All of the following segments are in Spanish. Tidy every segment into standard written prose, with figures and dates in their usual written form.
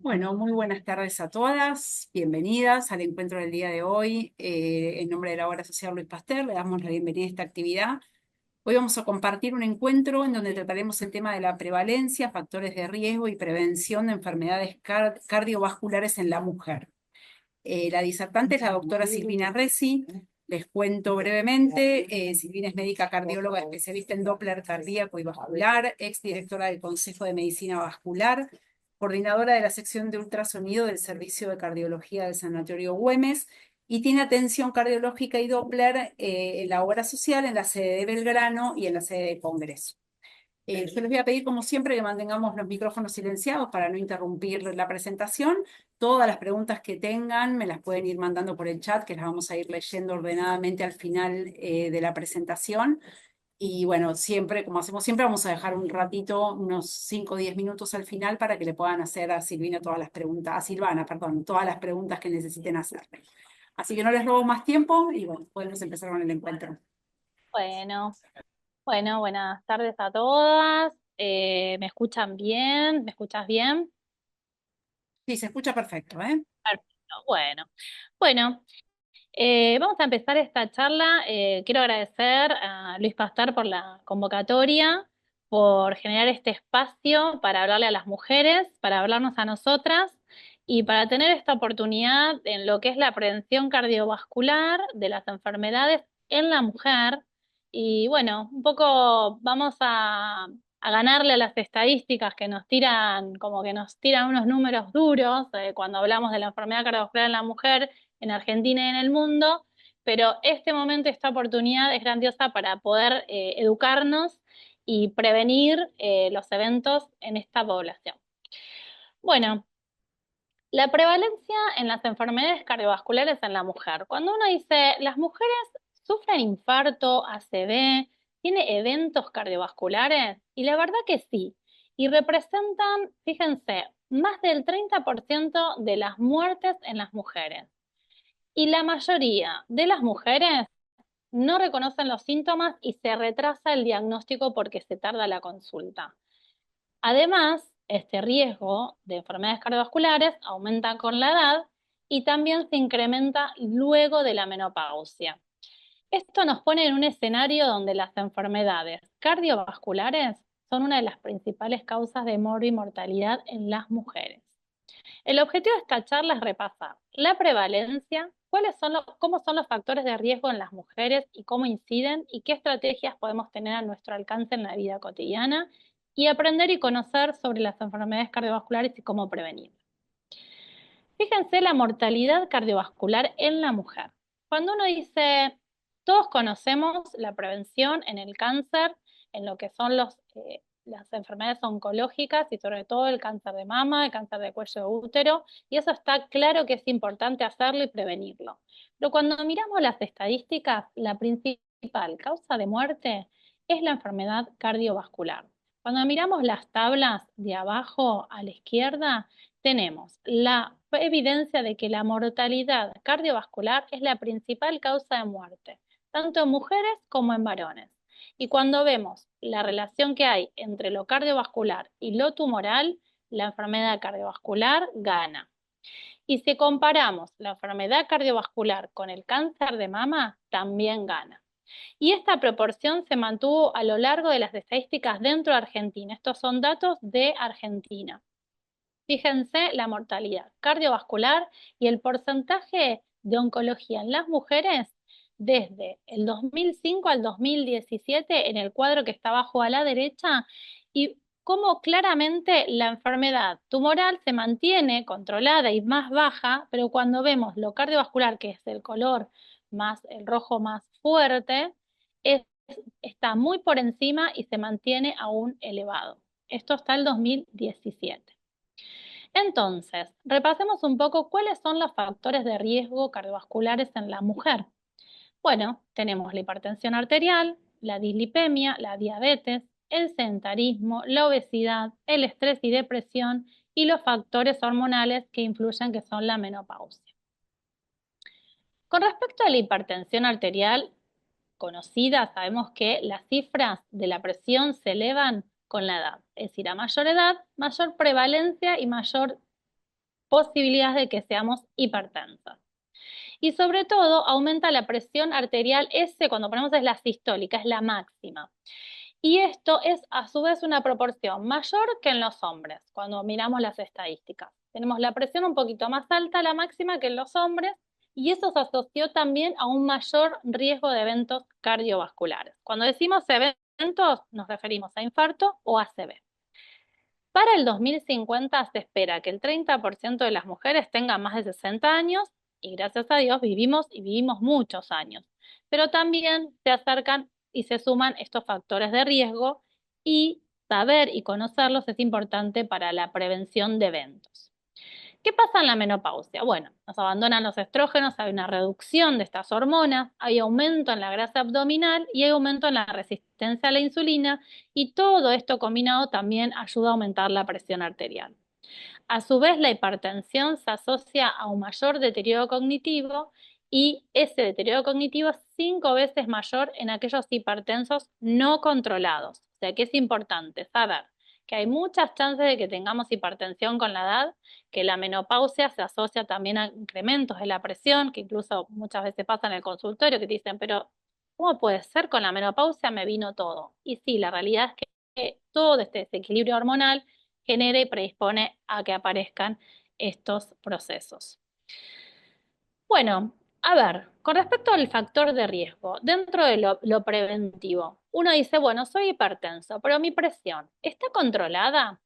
Bueno, muy buenas tardes a todas, bienvenidas al encuentro del día de hoy. En nombre de la Obra Social Luis Pasteur, le damos la bienvenida a esta actividad. Hoy vamos a compartir un encuentro en donde trataremos el tema de la prevalencia, factores de riesgo y prevención de enfermedades cardiovasculares en la mujer. La disertante es la doctora Silvina Resi. Les cuento brevemente. Silvina es médica cardióloga especialista en Doppler cardíaco y vascular, exdirectora del Consejo de Medicina Vascular, coordinadora de la sección de ultrasonido del Servicio de Cardiología del Sanatorio Güemes, y tiene atención cardiológica y Doppler en la obra social, en la sede de Belgrano y en la sede de Congreso. Yo les voy a pedir, como siempre, que mantengamos los micrófonos silenciados para no interrumpir la presentación. Todas las preguntas que tengan me las pueden ir mandando por el chat, que las vamos a ir leyendo ordenadamente al final de la presentación. Y bueno, siempre, como hacemos siempre, vamos a dejar un ratito, unos 5 o 10 minutos al final para que le puedan hacer a Silvina todas las preguntas, a Silvana, perdón, todas las preguntas que necesiten hacerle. Así que no les robo más tiempo y bueno, podemos empezar con el encuentro. Bueno, buenas tardes a todas. ¿Me escuchan bien? ¿Me escuchas bien? Sí, se escucha perfecto, ¿eh? Perfecto. Bueno, vamos a empezar esta charla. Quiero agradecer a Luis Pastor por la convocatoria, por generar este espacio para hablarle a las mujeres, para hablarnos a nosotras y para tener esta oportunidad en lo que es la prevención cardiovascular de las enfermedades en la mujer. Y bueno, un poco vamos a ganarle a las estadísticas que nos tiran, como que nos tiran unos números duros cuando hablamos de la enfermedad cardiovascular en la mujer en Argentina y en el mundo, pero este momento, esta oportunidad es grandiosa para poder educarnos y prevenir los eventos en esta población. Bueno, la prevalencia en las enfermedades cardiovasculares en la mujer. Cuando uno dice, las mujeres sufren infarto, ACV, tiene eventos cardiovasculares, y la verdad que sí, y representan, fíjense, más del 30% de las muertes en las mujeres. Y la mayoría de las mujeres no reconocen los síntomas y se retrasa el diagnóstico porque se tarda la consulta. Además, este riesgo de enfermedades cardiovasculares aumenta con la edad y también se incrementa luego de la menopausia. Esto nos pone en un escenario donde las enfermedades cardiovasculares son una de las principales causas de mortalidad en las mujeres. El objetivo de esta charla es repasar la prevalencia, cómo son los factores de riesgo en las mujeres y cómo inciden y qué estrategias podemos tener a nuestro alcance en la vida cotidiana y aprender y conocer sobre las enfermedades cardiovasculares y cómo prevenirlas. Fíjense la mortalidad cardiovascular en la mujer. Cuando uno dice, todos conocemos la prevención en el cáncer, en lo que son las enfermedades oncológicas y sobre todo el cáncer de mama, el cáncer de cuello de útero, y eso está claro que es importante hacerlo y prevenirlo. Pero cuando miramos las estadísticas, la principal causa de muerte es la enfermedad cardiovascular. Cuando miramos las tablas de abajo a la izquierda, tenemos la evidencia de que la mortalidad cardiovascular es la principal causa de muerte, tanto en mujeres como en varones. Y cuando vemos la relación que hay entre lo cardiovascular y lo tumoral, la enfermedad cardiovascular gana. Y si comparamos la enfermedad cardiovascular con el cáncer de mama, también gana. Y esta proporción se mantuvo a lo largo de las estadísticas dentro de Argentina. Estos son datos de Argentina. Fíjense la mortalidad cardiovascular y el porcentaje de oncología en las mujeres desde el 2005 al 2017 en el cuadro que está abajo a la derecha, y cómo claramente la enfermedad tumoral se mantiene controlada y más baja, pero cuando vemos lo cardiovascular, que es el color más, el rojo más fuerte, es, está muy por encima y se mantiene aún elevado. Esto está el 2017. Entonces, repasemos un poco cuáles son los factores de riesgo cardiovasculares en la mujer. Bueno, tenemos la hipertensión arterial, la dislipemia, la diabetes, el sedentarismo, la obesidad, el estrés y depresión y los factores hormonales que influyen, que son la menopausia. Con respecto a la hipertensión arterial conocida, sabemos que las cifras de la presión se elevan con la edad. Es decir, a mayor edad, mayor prevalencia y mayor posibilidades de que seamos hipertensos. Y sobre todo aumenta la presión arterial, cuando ponemos es la sistólica, es la máxima. Y esto es a su vez una proporción mayor que en los hombres, cuando miramos las estadísticas. Tenemos la presión un poquito más alta, la máxima, que en los hombres, y eso se asoció también a un mayor riesgo de eventos cardiovasculares. Cuando decimos eventos, nos referimos a infarto o ACV. Para el 2050 se espera que el 30% de las mujeres tengan más de 60 años y gracias a Dios vivimos y vivimos muchos años. Pero también se acercan y se suman estos factores de riesgo y saber y conocerlos es importante para la prevención de eventos. ¿Qué pasa en la menopausia? Bueno, nos abandonan los estrógenos, hay una reducción de estas hormonas, hay aumento en la grasa abdominal y hay aumento en la resistencia a la insulina y todo esto combinado también ayuda a aumentar la presión arterial. A su vez, la hipertensión se asocia a un mayor deterioro cognitivo y ese deterioro cognitivo es 5 veces mayor en aquellos hipertensos no controlados. O sea que es importante saber que hay muchas chances de que tengamos hipertensión con la edad, que la menopausia se asocia también a incrementos de la presión, que incluso muchas veces pasa en el consultorio, que te dicen, pero ¿cómo puede ser? Con la menopausia me vino todo. Y sí, la realidad es que todo este desequilibrio hormonal genera y predispone a que aparezcan estos procesos. Bueno, a ver, con respecto al factor de riesgo, dentro de lo preventivo, uno dice, bueno, soy hipertenso, pero mi presión, ¿está controlada?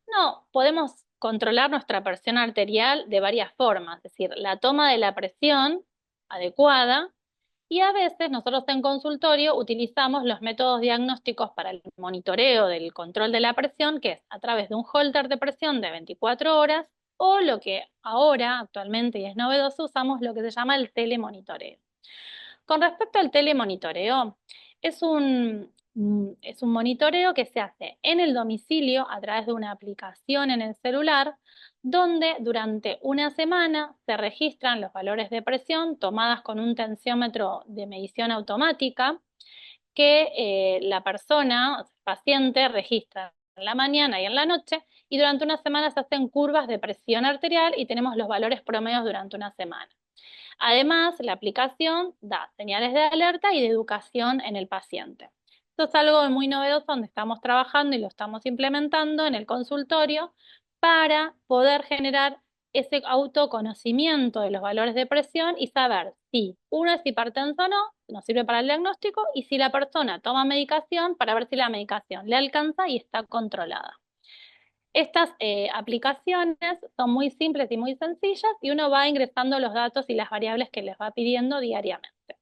No, podemos controlar nuestra presión arterial de varias formas, es decir, la toma de la presión adecuada y a veces nosotros en consultorio utilizamos los métodos diagnósticos para el monitoreo del control de la presión, que es a través de un holter de presión de 24 horas o lo que ahora actualmente y es novedoso usamos lo que se llama el telemonitoreo. Con respecto al telemonitoreo, es un monitoreo que se hace en el domicilio a través de una aplicación en el celular, donde durante una semana se registran los valores de presión tomadas con un tensiómetro de medición automática que la persona, el paciente, registra en la mañana y en la noche, y durante una semana se hacen curvas de presión arterial y tenemos los valores promedios durante una semana. Además, la aplicación da señales de alerta y de educación en el paciente. Esto es algo muy novedoso donde estamos trabajando y lo estamos implementando en el consultorio para poder generar ese autoconocimiento de los valores de presión y saber si uno es hipertenso o no, nos sirve para el diagnóstico, y si la persona toma medicación para ver si la medicación le alcanza y está controlada. Estas aplicaciones son muy simples y muy sencillas y uno va ingresando los datos y las variables que les va pidiendo diariamente.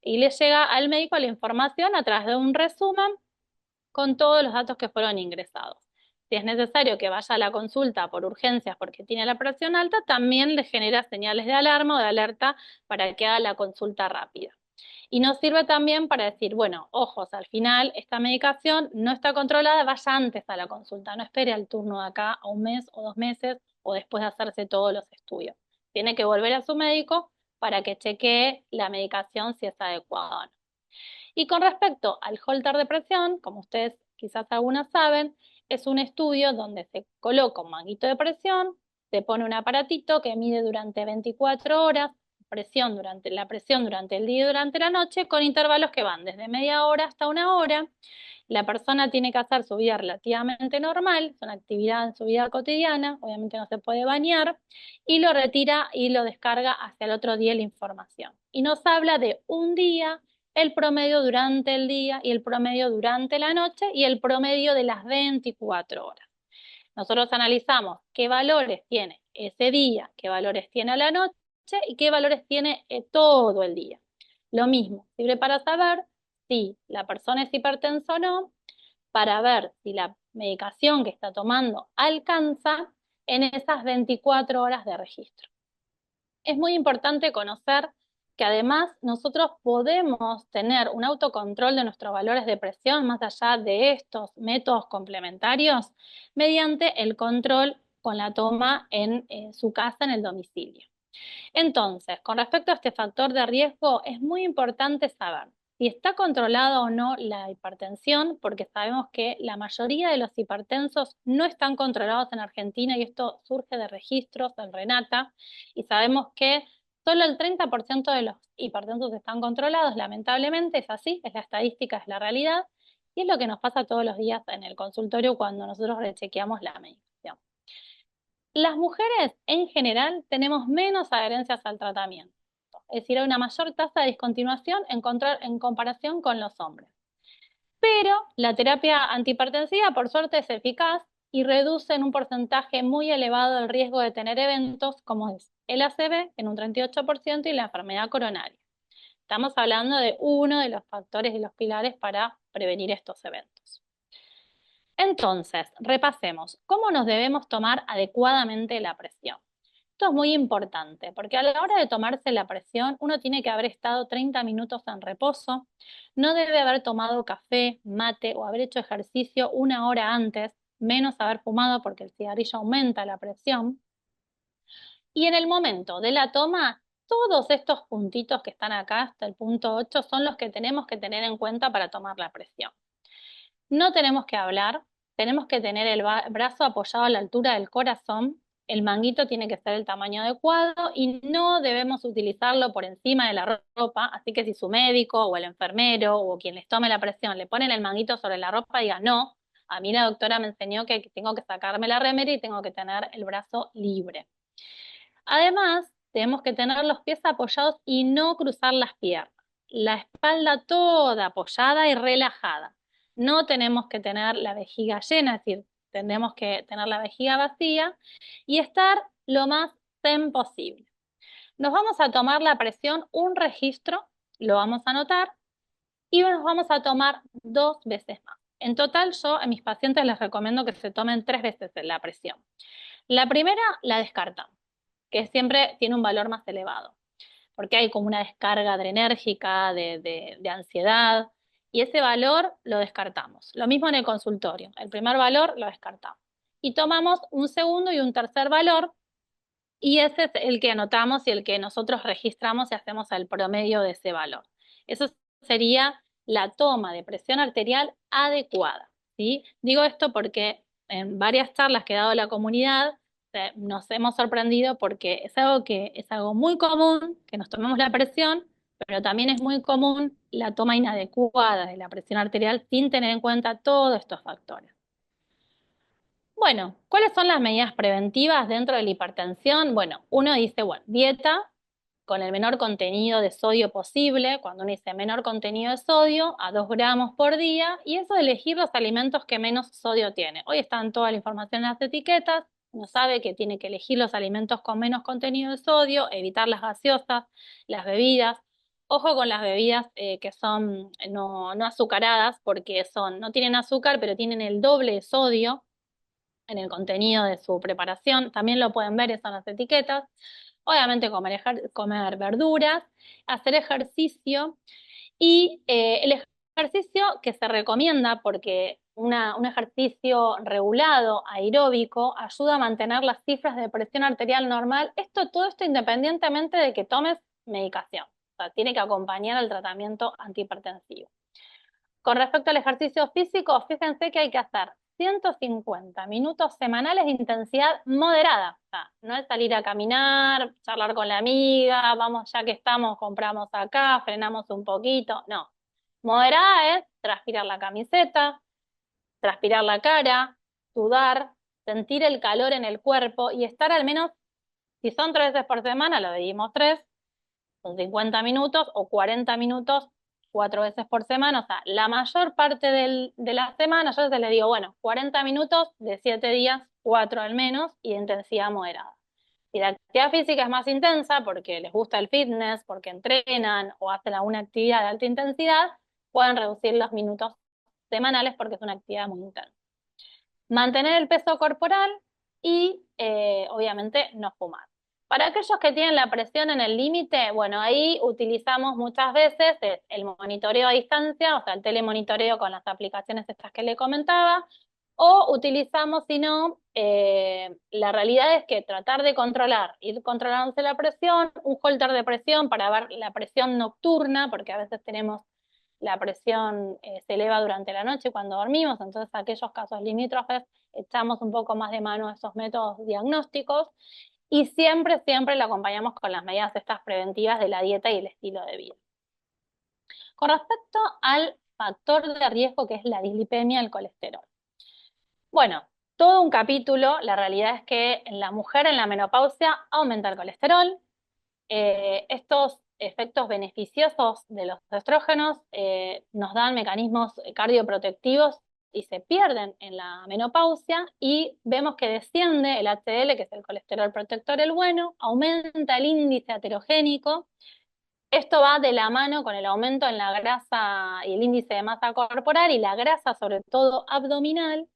Y le llega al médico la información a través de un resumen con todos los datos que fueron ingresados. Si es necesario que vaya a la consulta por urgencias porque tiene la presión alta, también le genera señales de alarma o de alerta para que haga la consulta rápida. Y nos sirve también para decir, bueno, ojos, al final esta medicación no está controlada, vaya antes a la consulta, no espere al turno de acá a un mes o 2 meses o después de hacerse todos los estudios. Tiene que volver a su médico para que chequee la medicación si es adecuada o no. Y con respecto al holter de presión, como ustedes quizás algunas saben, es un estudio donde se coloca un manguito de presión, se pone un aparatito que mide durante 24 horas la presión durante el día y durante la noche, con intervalos que van desde media hora hasta una hora. La persona tiene que hacer su vida relativamente normal, es una actividad en su vida cotidiana, obviamente no se puede bañar, y lo retira y lo descarga hacia el otro día la información. Y nos habla de un día, el promedio durante el día y el promedio durante la noche y el promedio de las 24 horas. Nosotros analizamos qué valores tiene ese día, qué valores tiene a la noche y qué valores tiene todo el día. Lo mismo, sirve para saber si la persona es hipertensa o no, para ver si la medicación que está tomando alcanza en esas 24 horas de registro. Es muy importante conocer que además nosotros podemos tener un autocontrol de nuestros valores de presión más allá de estos métodos complementarios mediante el control con la toma en su casa, en el domicilio. Entonces, con respecto a este factor de riesgo, es muy importante saber si está controlada o no la hipertensión, porque sabemos que la mayoría de los hipertensos no están controlados en Argentina y esto surge de registros del RENATA y sabemos que solo el 30% de los hipertensos están controlados, lamentablemente es así, es la estadística, es la realidad y es lo que nos pasa todos los días en el consultorio cuando nosotros rechequeamos la medicación. Las mujeres en general tenemos menos adherencias al tratamiento, es decir, hay una mayor tasa de discontinuación en comparación con los hombres. Pero la terapia antihipertensiva, por suerte, es eficaz y reduce en un porcentaje muy elevado el riesgo de tener eventos como es el ACV en un 38% y la enfermedad coronaria. Estamos hablando de uno de los factores y los pilares para prevenir estos eventos. Entonces, repasemos, ¿cómo nos debemos tomar adecuadamente la presión? Esto es muy importante, porque a la hora de tomarse la presión, uno tiene que haber estado 30 minutos en reposo, no debe haber tomado café, mate o haber hecho ejercicio una hora antes, menos haber fumado porque el cigarrillo aumenta la presión. Y en el momento de la toma, todos estos puntitos que están acá hasta el punto 8 son los que tenemos que tener en cuenta para tomar la presión. No tenemos que hablar, tenemos que tener el brazo apoyado a la altura del corazón, el manguito tiene que ser el tamaño adecuado y no debemos utilizarlo por encima de la ropa, así que si su médico o el enfermero o quien les tome la presión le ponen el manguito sobre la ropa, diga no, a mí la doctora me enseñó que tengo que sacarme la remera y tengo que tener el brazo libre. Además, tenemos que tener los pies apoyados y no cruzar las piernas. La espalda toda apoyada y relajada. No tenemos que tener la vejiga llena, es decir, tenemos que tener la vejiga vacía y estar lo más zen posible. Nos vamos a tomar la presión, un registro, lo vamos a anotar y nos vamos a tomar 2 veces más. En total, yo a mis pacientes les recomiendo que se tomen 3 veces la presión. La primera la descartamos, que siempre tiene un valor más elevado, porque hay como una descarga adrenérgica, de ansiedad, y ese valor lo descartamos. Lo mismo en el consultorio, el primer valor lo descartamos. Y tomamos un segundo y un tercer valor, y ese es el que anotamos y el que nosotros registramos y hacemos el promedio de ese valor. Eso sería la toma de presión arterial adecuada, ¿sí? Digo esto porque en varias charlas que he dado a la comunidad nos hemos sorprendido porque es algo muy común que nos tomemos la presión, pero también es muy común la toma inadecuada de la presión arterial sin tener en cuenta todos estos factores. Bueno, ¿cuáles son las medidas preventivas dentro de la hipertensión? Bueno, uno dice, bueno, dieta con el menor contenido de sodio posible, cuando uno dice menor contenido de sodio, a 2 gramos por día, y eso de elegir los alimentos que menos sodio tiene. Hoy están toda la información en las etiquetas, uno sabe que tiene que elegir los alimentos con menos contenido de sodio, evitar las gaseosas, las bebidas. Ojo con las bebidas que son no azucaradas, porque no tienen azúcar, pero tienen el doble de sodio en el contenido de su preparación. También lo pueden ver, son las etiquetas. Obviamente comer verduras, hacer ejercicio y el ejercicio que se recomienda porque un ejercicio regulado, aeróbico, ayuda a mantener las cifras de presión arterial normal. Todo esto independientemente de que tomes medicación. O sea, tiene que acompañar al tratamiento antihipertensivo. Con respecto al ejercicio físico, fíjense que hay que hacer 150 minutos semanales de intensidad moderada. O sea, no es salir a caminar, charlar con la amiga, vamos, ya que estamos, compramos acá, frenamos un poquito. No. Moderada es transpirar la camiseta, transpirar la cara, sudar, sentir el calor en el cuerpo y estar al menos, si son 3 veces por semana, lo dividimos 3, son 50 minutos o 40 minutos 4 veces por semana, o sea, la mayor parte de la semana, yo les digo, bueno, 40 minutos de 7 días, 4 al menos, y de intensidad moderada. Si la actividad física es más intensa, porque les gusta el fitness, porque entrenan o hacen alguna actividad de alta intensidad, pueden reducir los minutos semanales porque es una actividad muy intensa. Mantener el peso corporal y obviamente no fumar. Para aquellos que tienen la presión en el límite, bueno, ahí utilizamos muchas veces el monitoreo a distancia, o sea, el telemonitoreo con las aplicaciones estas que le comentaba, o utilizamos, si no, la realidad es que tratar de ir controlándose la presión, un holter de presión para ver la presión nocturna, porque a veces tenemos la presión se eleva durante la noche cuando dormimos, entonces aquellos casos limítrofes echamos un poco más de mano a esos métodos diagnósticos y siempre, siempre lo acompañamos con las medidas estas preventivas de la dieta y el estilo de vida. Con respecto al factor de riesgo que es la dislipemia, el colesterol. Bueno, todo un capítulo, la realidad es que en la mujer en la menopausia aumenta el colesterol. Estos efectos beneficiosos de los estrógenos nos dan mecanismos cardioprotectivos y se pierden en la menopausia y vemos que desciende el HDL, que es el colesterol protector, el bueno, aumenta el índice aterogénico. Esto va de la mano con el aumento en la grasa y el índice de masa corporal y la grasa, sobre todo abdominal.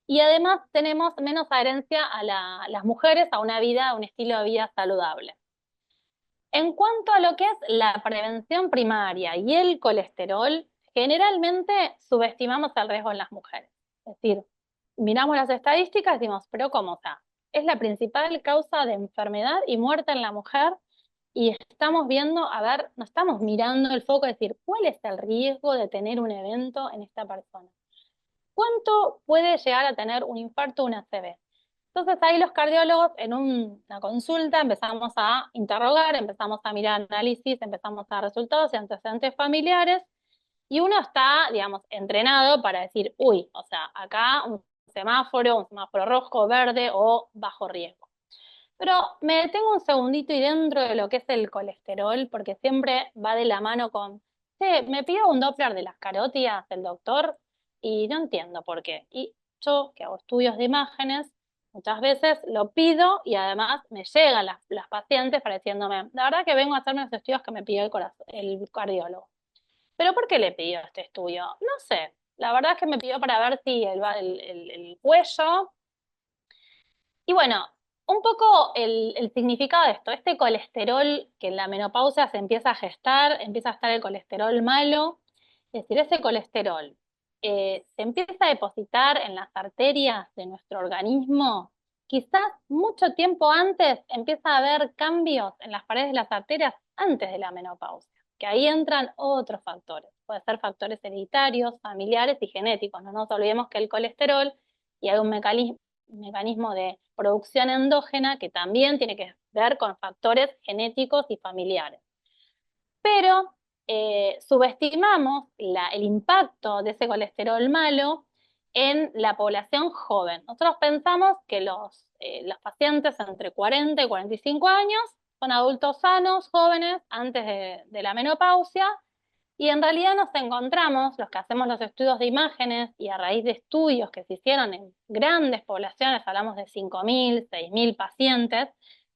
Y además tenemos menos adherencia a las mujeres a una vida, a un estilo de vida saludable. En cuanto a lo que es la prevención primaria y el colesterol, generalmente subestimamos el riesgo en las mujeres. Es decir, miramos las estadísticas y decimos, pero ¿cómo está? Es la principal causa de enfermedad y muerte en la mujer y estamos viendo, a ver, no estamos mirando el foco, es decir, ¿cuál es el riesgo de tener un evento en esta persona? ¿Cuánto puede llegar a tener un infarto o una ACV? Entonces ahí los cardiólogos en una consulta empezamos a interrogar, empezamos a mirar análisis, empezamos a dar resultados y antecedentes familiares y uno está, digamos, entrenado para decir, uy, o sea, acá un semáforo rojo, verde o bajo riesgo. Pero me detengo un segundito y dentro de lo que es el colesterol, porque siempre va de la mano con, sí, me pido un Doppler de las carótidas del doctor y no entiendo por qué. Y yo, que hago estudios de imágenes, muchas veces lo pido y además me llegan las pacientes pareciéndome, la verdad que vengo a hacerme los estudios que me pidió el cardiólogo. ¿Pero por qué le pidió este estudio? No sé. La verdad es que me pidió para ver si el cuello y bueno, un poco el significado de esto, este colesterol que en la menopausia se empieza a gestar, empieza a estar el colesterol malo, es decir, ese colesterol se empieza a depositar en las arterias de nuestro organismo, quizás mucho tiempo antes empieza a haber cambios en las paredes de las arterias antes de la menopausia, que ahí entran otros factores, pueden ser factores hereditarios, familiares y genéticos, no nos olvidemos que el colesterol y hay un mecanismo de producción endógena que también tiene que ver con factores genéticos y familiares. Pero subestimamos el impacto de ese colesterol malo en la población joven. Nosotros pensamos que los pacientes entre 40 y 45 años son adultos sanos, jóvenes, antes de la menopausia, y en realidad nos encontramos, los que hacemos los estudios de imágenes y a raíz de estudios que se hicieron en grandes poblaciones, hablamos de 5.000, 6.000 pacientes,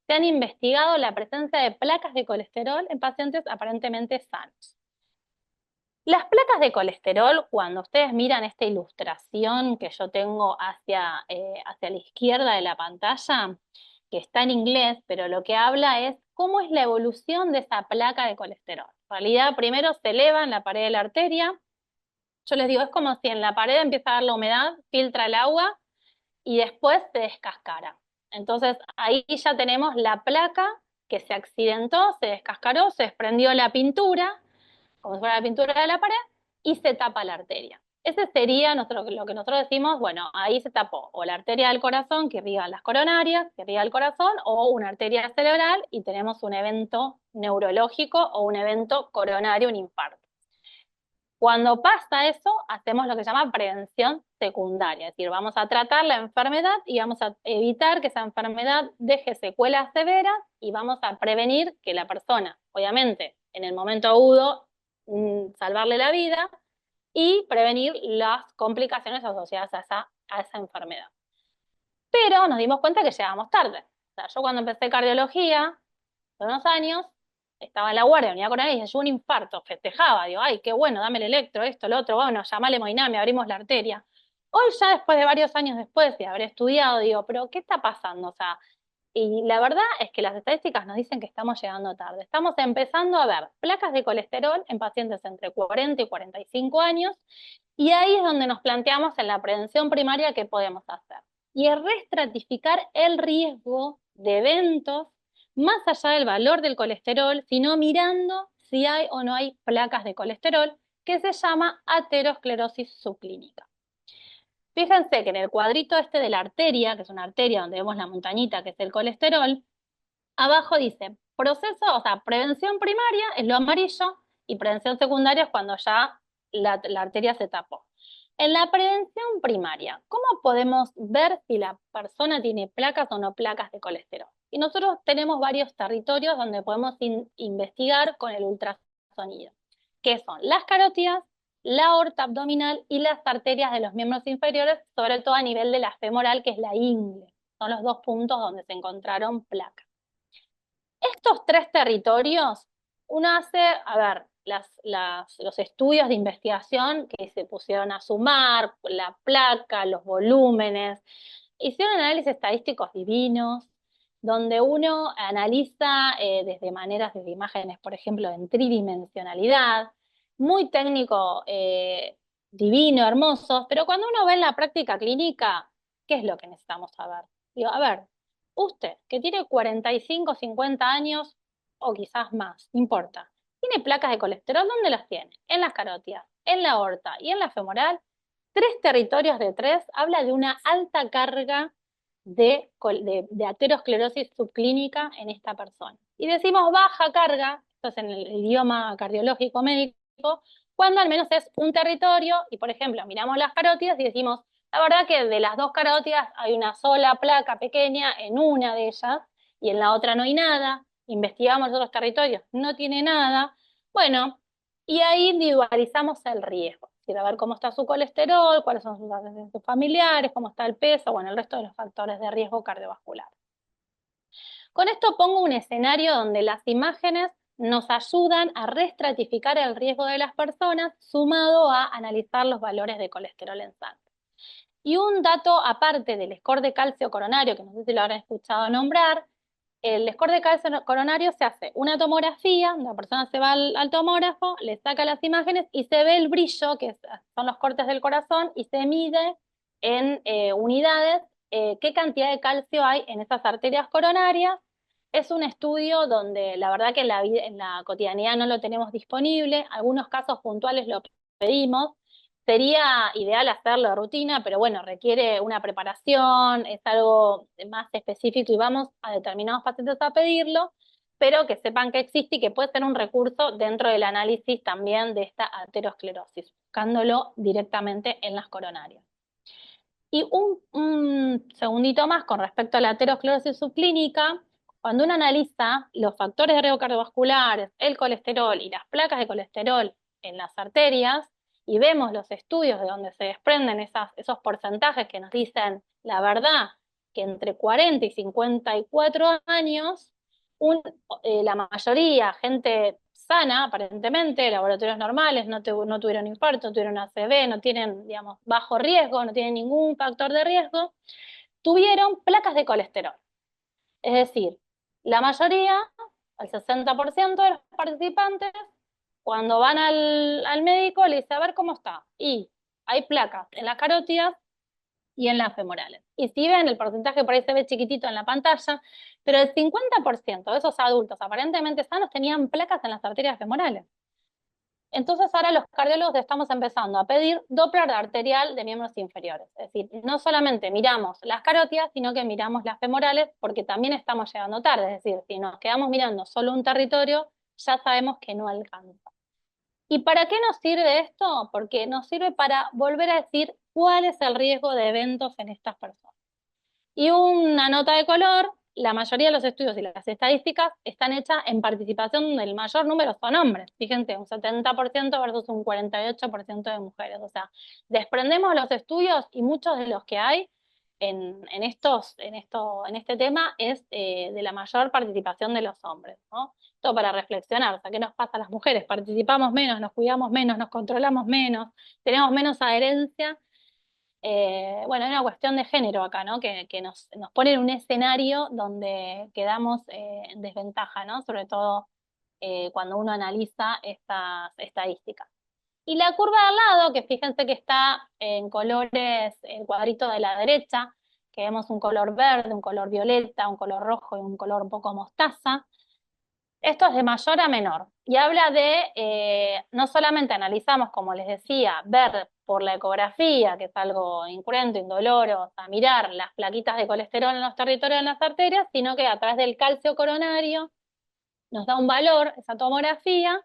se han investigado la presencia de placas de colesterol en pacientes aparentemente sanos. Las placas de colesterol, cuando ustedes miran esta ilustración que yo tengo hacia la izquierda de la pantalla, que está en inglés, pero lo que habla es cómo es la evolución de esa placa de colesterol. En realidad, primero se eleva en la pared de la arteria. Yo les digo, es como si en la pared empieza a dar la humedad, filtra el agua y después se descascara. Entonces, ahí ya tenemos la placa que se accidentó, se descascaró, se desprendió la pintura como si fuera la pintura de la pared, y se tapa la arteria. Ese sería lo que nosotros decimos, bueno, ahí se tapó o la arteria del corazón que irriga las coronarias, que irriga el corazón, o una arteria cerebral y tenemos un evento neurológico o un evento coronario, un infarto. Cuando pasa eso, hacemos lo que se llama prevención secundaria, es decir, vamos a tratar la enfermedad y vamos a evitar que esa enfermedad deje secuelas severas y vamos a prevenir que la persona, obviamente, en el momento agudo, salvarle la vida y prevenir las complicaciones asociadas a esa enfermedad. Pero nos dimos cuenta que llegábamos tarde. O sea, yo cuando empecé cardiología, hace unos años, estaba en la guardia, venía con él y yo un infarto, festejaba, digo, ay, qué bueno, dame el electro, esto, lo otro, bueno, llamale hemodinamia, abrimos la arteria. Hoy ya después de varios años después de haber estudiado, digo, pero ¿qué está pasando? O sea, y la verdad es que las estadísticas nos dicen que estamos llegando tarde. Estamos empezando a ver placas de colesterol en pacientes entre 40 y 45 años, y ahí es donde nos planteamos en la prevención primaria qué podemos hacer. Y es reestratificar el riesgo de eventos más allá del valor del colesterol, sino mirando si hay o no hay placas de colesterol, que se llama aterosclerosis subclínica. Fíjense que en el cuadrito este de la arteria, que es una arteria donde vemos la montañita que es el colesterol, abajo dice proceso, o sea, prevención primaria es lo amarillo y prevención secundaria es cuando ya la arteria se tapó. En la prevención primaria, ¿cómo podemos ver si la persona tiene placas o no placas de colesterol? Y nosotros tenemos varios territorios donde podemos investigar con el ultrasonido, que son las carótidas, la aorta abdominal y las arterias de los miembros inferiores, sobre todo a nivel de la femoral, que es la ingle. Son los dos puntos donde se encontraron placas. Estos tres territorios, uno hace, a ver, los estudios de investigación que se pusieron a sumar, la placa, los volúmenes, hicieron análisis estadísticos divinos, donde uno analiza desde maneras, desde imágenes, por ejemplo, en tridimensionalidad, muy técnico, divino, hermoso, pero cuando uno ve en la práctica clínica, ¿qué es lo que necesitamos saber? Digo, a ver, usted, que tiene 45, 50 años o quizás más, no importa, ¿tiene placas de colesterol? ¿Dónde las tiene? En las carótidas, en la aorta y en la femoral. Tres territorios de tres habla de una alta carga de aterosclerosis subclínica en esta persona. Y decimos baja carga, esto es en el idioma cardiológico médico, cuando al menos es un territorio y, por ejemplo, miramos las carótidas y decimos, la verdad que de las dos carótidas hay una sola placa pequeña en una de ellas y en la otra no hay nada. Investigamos los otros territorios, no tiene nada. Bueno, y ahí individualizamos el riesgo. Es decir, a ver cómo está su colesterol, cuáles son sus antecedentes familiares, cómo está el peso, bueno, el resto de los factores de riesgo cardiovascular. Con esto pongo un escenario donde las imágenes nos ayudan a reestratificar el riesgo de las personas, sumado a analizar los valores de colesterol en sangre. Y un dato aparte del score de calcio coronario, que no sé si lo habrán escuchado nombrar, el score de calcio coronario se hace una tomografía, la persona se va al tomógrafo, le saca las imágenes y se ve el brillo, que son los cortes del corazón, y se mide en unidades qué cantidad de calcio hay en esas arterias coronarias. Es un estudio donde la verdad que en la cotidianidad no lo tenemos disponible, algunos casos puntuales lo pedimos. Sería ideal hacerlo de rutina, pero bueno, requiere una preparación, es algo más específico y vamos a determinados pacientes a pedirlo, pero que sepan que existe y que puede ser un recurso dentro del análisis también de esta aterosclerosis, buscándolo directamente en las coronarias. Y un segundito más con respecto a la aterosclerosis subclínica, cuando uno analiza los factores de riesgo cardiovasculares, el colesterol y las placas de colesterol en las arterias, y vemos los estudios de donde se desprenden esos porcentajes que nos dicen la verdad, que entre 40 y 54 años, la mayoría, gente sana, aparentemente, laboratorios normales, no tuvieron infarto, tuvieron ACV, no tienen, digamos, bajo riesgo, no tienen ningún factor de riesgo, tuvieron placas de colesterol. Es decir, la mayoría, el 60% de los participantes, cuando van al médico, le dice, a ver cómo está. Y hay placas en las carótidas y en las femorales. Y si ven, el porcentaje por ahí se ve chiquitito en la pantalla, pero el 50% de esos adultos aparentemente sanos tenían placas en las arterias femorales. Entonces ahora los cardiólogos estamos empezando a pedir Doppler arterial de miembros inferiores. Es decir, no solamente miramos las carótidas, sino que miramos las femorales, porque también estamos llegando tarde. Es decir, si nos quedamos mirando solo un territorio, ya sabemos que no alcanza. ¿Y para qué nos sirve esto? Porque nos sirve para volver a decir cuál es el riesgo de eventos en estas personas. Y una nota de color, la mayoría de los estudios y las estadísticas están hechas en participación donde el mayor número son hombres. Fíjense, un 70% versus un 48% de mujeres. O sea, desprendemos los estudios y muchos de los que hay en este tema es de la mayor participación de los hombres, ¿no? Esto para reflexionar, o sea, ¿qué nos pasa a las mujeres? Participamos menos, nos cuidamos menos, nos controlamos menos, tenemos menos adherencia. Bueno, hay una cuestión de género acá, ¿no? Que nos pone en un escenario donde quedamos en desventaja, ¿no? Sobre todo cuando uno analiza estas estadísticas. Y la curva de al lado, que fíjense que está en colores, el cuadrito de la derecha, que vemos un color verde, un color violeta, un color rojo y un color un poco mostaza. Esto es de mayor a menor y habla de, no solamente analizamos, como les decía, ver por la ecografía, que es algo incruento, indoloro, o sea, mirar las plaquitas de colesterol en los territorios de las arterias, sino que a través del calcio coronario nos da un valor, esa tomografía,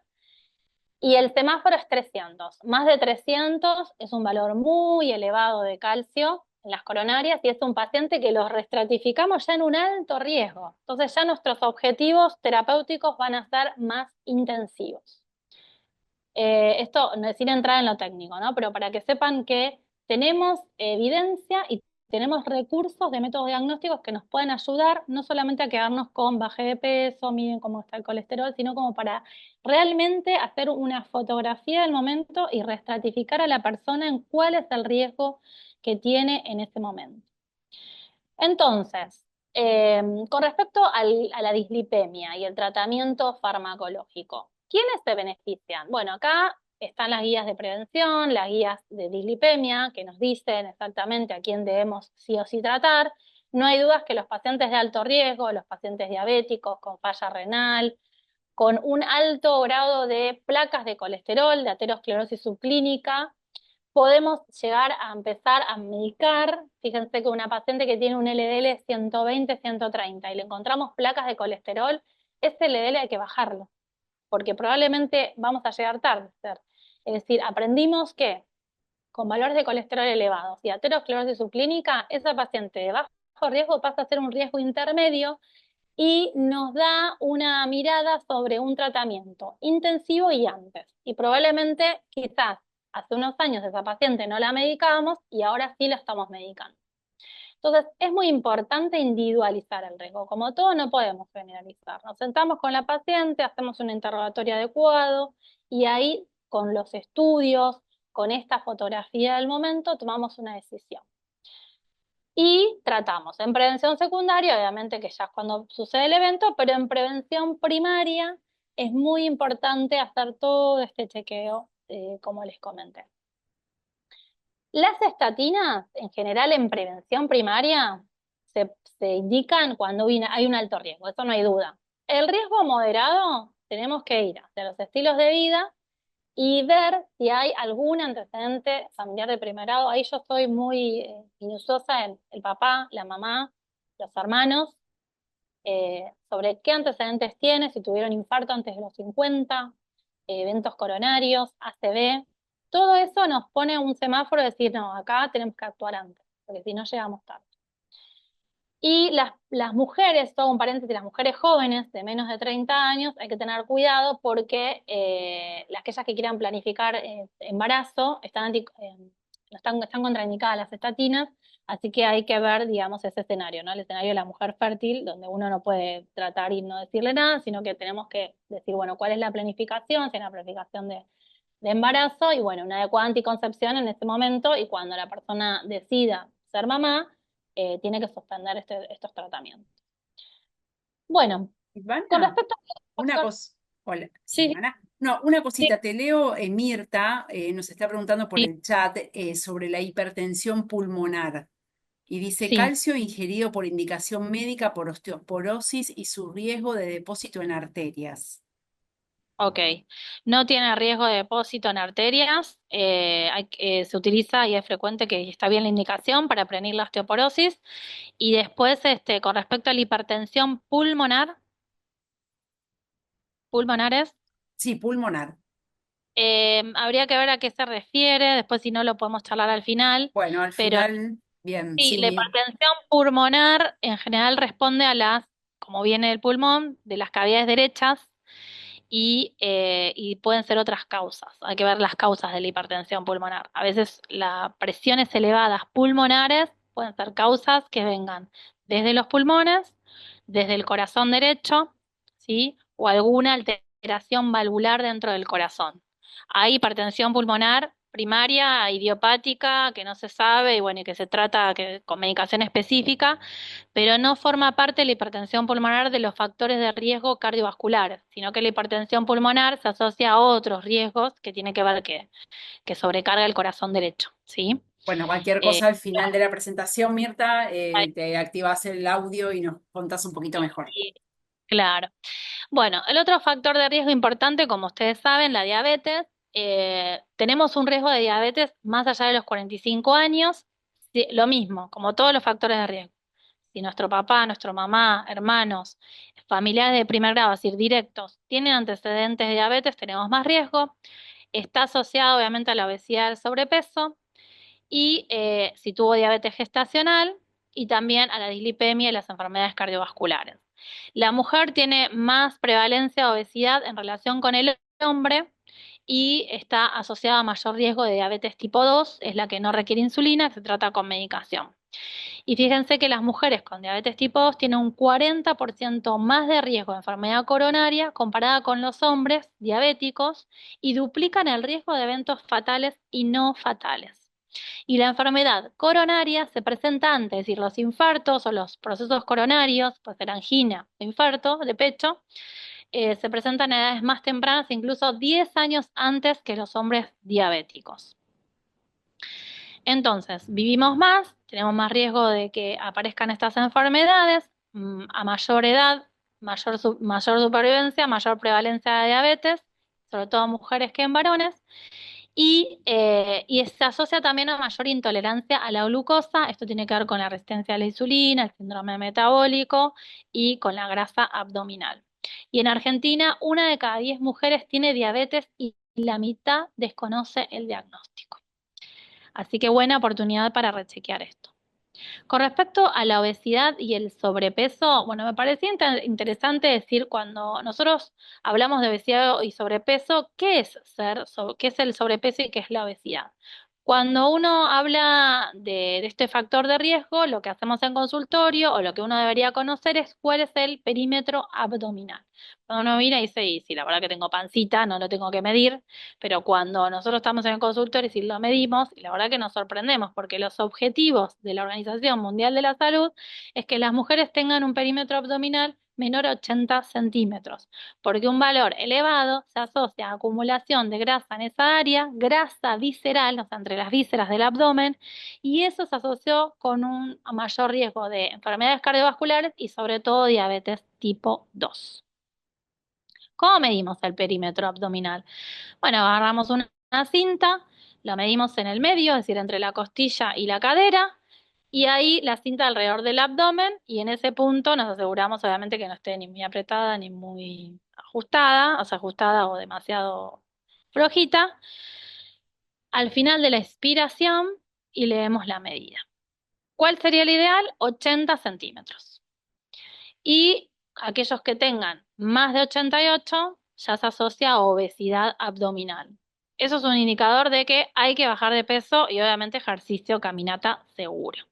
y el semáforo es 300. Más de 300 es un valor muy elevado de calcio en las coronarias y es un paciente que los restratificamos ya en un alto riesgo. Entonces ya nuestros objetivos terapéuticos van a ser más intensivos. Esto no es sin entrar en lo técnico, ¿no? Pero para que sepan que tenemos evidencia y tenemos recursos de métodos diagnósticos que nos pueden ayudar no solamente a quedarnos con bajé de peso, miren cómo está el colesterol, sino como para realmente hacer una fotografía del momento y reestratificar a la persona en cuál es el riesgo que tiene en ese momento. Entonces, con respecto a la dislipemia y el tratamiento farmacológico, ¿quiénes se benefician? Bueno, acá están las guías de prevención, las guías de dislipemia, que nos dicen exactamente a quién debemos sí o sí tratar. No hay dudas que los pacientes de alto riesgo, los pacientes diabéticos con falla renal, con un alto grado de placas de colesterol, de aterosclerosis subclínica, podemos llegar a empezar a medicar. Fíjense que una paciente que tiene un LDL 120, 130 y le encontramos placas de colesterol, ese LDL hay que bajarlo, porque probablemente vamos a llegar tarde. Es decir, aprendimos que con valores de colesterol elevados y aterosclerosis subclínica, esa paciente de bajo riesgo pasa a ser un riesgo intermedio y nos da una mirada sobre un tratamiento intensivo y antes. Y probablemente, quizás, hace unos años esa paciente no la medicábamos y ahora sí la estamos medicando. Entonces, es muy importante individualizar el riesgo. Como todo, no podemos generalizar. Nos sentamos con la paciente, hacemos un interrogatorio adecuado y ahí, con los estudios, con esta fotografía del momento, tomamos una decisión. Y tratamos en prevención secundaria, obviamente que ya es cuando sucede el evento, pero en prevención primaria es muy importante hacer todo este chequeo, como les comenté. Las estatinas, en general en prevención primaria, se indican cuando hay un alto riesgo, eso no hay duda. El riesgo moderado, tenemos que ir hacia los estilos de vida y ver si hay algún antecedente familiar de primer grado. Ahí yo soy muy minuciosa en el papá, la mamá, los hermanos, sobre qué antecedentes tiene, si tuvieron infarto antes de los 50, eventos coronarios, ACV. Todo eso nos pone un semáforo de decir, no, acá tenemos que actuar antes, porque si no llegamos tarde. Y las mujeres, todo un paréntesis, las mujeres jóvenes de menos de 30 años, hay que tener cuidado porque aquellas que quieran planificar embarazo no están contraindicadas las estatinas, así que hay que ver, digamos, ese escenario, ¿no? El escenario de la mujer fértil, donde uno no puede tratar y no decirle nada, sino que tenemos que decir, bueno, ¿cuál es la planificación? Si hay una planificación de embarazo y, bueno, una adecuada anticoncepción en ese momento y cuando la persona decida ser mamá tiene que suspender estos tratamientos. Bueno, con Ivana, respecto una a... cosa. Hola, Sí, Silvana. No, una sí, cosita, te leo, Mirta nos está preguntando por sí, el chat sobre la hipertensión pulmonar y dice sí, calcio ingerido por indicación médica por osteoporosis y su riesgo de depósito en arterias. ok. No tiene riesgo de depósito en arterias, se utiliza y es frecuente que está bien la indicación para prevenir la osteoporosis. Y después, con respecto a la hipertensión pulmonares, Sí, pulmonar. habría que ver a qué se refiere, después si no lo podemos charlar al final, Bueno, al pero final, bien, sí, sí, la hipertensión pulmonar en general responde a como viene del pulmón, de las cavidades derechas y pueden ser otras causas. Hay que ver las causas de la hipertensión pulmonar. A veces las presiones elevadas pulmonares pueden ser causas que vengan desde los pulmones, desde el corazón derecho, ¿sí? O alguna alteración valvular dentro del corazón. Hay hipertensión pulmonar primaria, idiopática, que no se sabe y bueno, y que se trata con medicación específica, pero no forma parte de la hipertensión pulmonar de los factores de riesgo cardiovasculares, sino que la hipertensión pulmonar se asocia a otros riesgos que tiene que ver que sobrecarga el corazón derecho, ¿sí? bueno, cualquier Eh, cosa al final de la presentación, Mirta, hay- te activas el audio y nos contás un poquito mejor. Claro. Bueno, el otro factor de riesgo importante, como ustedes saben, la diabetes. Tenemos un riesgo de diabetes más allá de los 45 años. Sí, lo mismo, como todos los factores de riesgo. Si nuestro papá, nuestra mamá, hermanos, familiares de primer grado, es decir, directos, tienen antecedentes de diabetes, tenemos más riesgo. Está asociado obviamente a la obesidad y al sobrepeso y si tuvo diabetes gestacional y también a la dislipemia y las enfermedades cardiovasculares. La mujer tiene más prevalencia de obesidad en relación con el hombre y está asociada a mayor riesgo de diabetes tipo 2, es la que no requiere insulina, que se trata con medicación. Y fíjense que las mujeres con diabetes tipo 2 tienen un 40% más de riesgo de enfermedad coronaria comparada con los hombres diabéticos y duplican el riesgo de eventos fatales y no fatales. Y la enfermedad coronaria se presenta antes, es decir, los infartos o los procesos coronarios, pues ser angina o infarto de pecho, se presentan a edades más tempranas, incluso 10 años antes que los hombres diabéticos. Entonces, vivimos más, tenemos más riesgo de que aparezcan estas enfermedades, a mayor edad, mayor supervivencia, mayor prevalencia de diabetes, sobre todo en mujeres que en varones, y se asocia también a mayor intolerancia a la glucosa. Esto tiene que ver con la resistencia a la insulina, el síndrome metabólico y con la grasa abdominal. Y en Argentina, 1 de cada 10 mujeres tiene diabetes y la mitad desconoce el diagnóstico. Así que buena oportunidad para rechequear esto. Con respecto a la obesidad y el sobrepeso, bueno, me parecía interesante decir cuando nosotros hablamos de obesidad y sobrepeso, qué es el sobrepeso y qué es la obesidad? Cuando uno habla de este factor de riesgo, lo que hacemos en consultorio o lo que uno debería conocer es cuál es el perímetro abdominal. Cuando uno mira y dice, y si la verdad que tengo pancita, no lo tengo que medir, pero cuando nosotros estamos en el consultorio y si lo medimos, y la verdad que nos sorprendemos, porque los objetivos de la Organización Mundial de la Salud es que las mujeres tengan un perímetro abdominal menor a 80 centímetros, porque un valor elevado se asocia a acumulación de grasa en esa área, grasa visceral, o sea, entre las vísceras del abdomen, y eso se asoció con un mayor riesgo de enfermedades cardiovasculares y sobre todo diabetes tipo 2. ¿Cómo medimos el perímetro abdominal? Bueno, agarramos una cinta, la medimos en el medio, es decir, entre la costilla y la cadera, y ahí la cinta alrededor del abdomen, y en ese punto nos aseguramos obviamente que no esté ni muy apretada ni muy ajustada, o sea, ajustada o demasiado flojita. Al final de la expiración, y leemos la medida. ¿Cuál sería el ideal? 80 centímetros. Y aquellos que tengan más de 88 ya se asocia a obesidad abdominal. Eso es un indicador de que hay que bajar de peso y obviamente ejercicio, caminata seguro.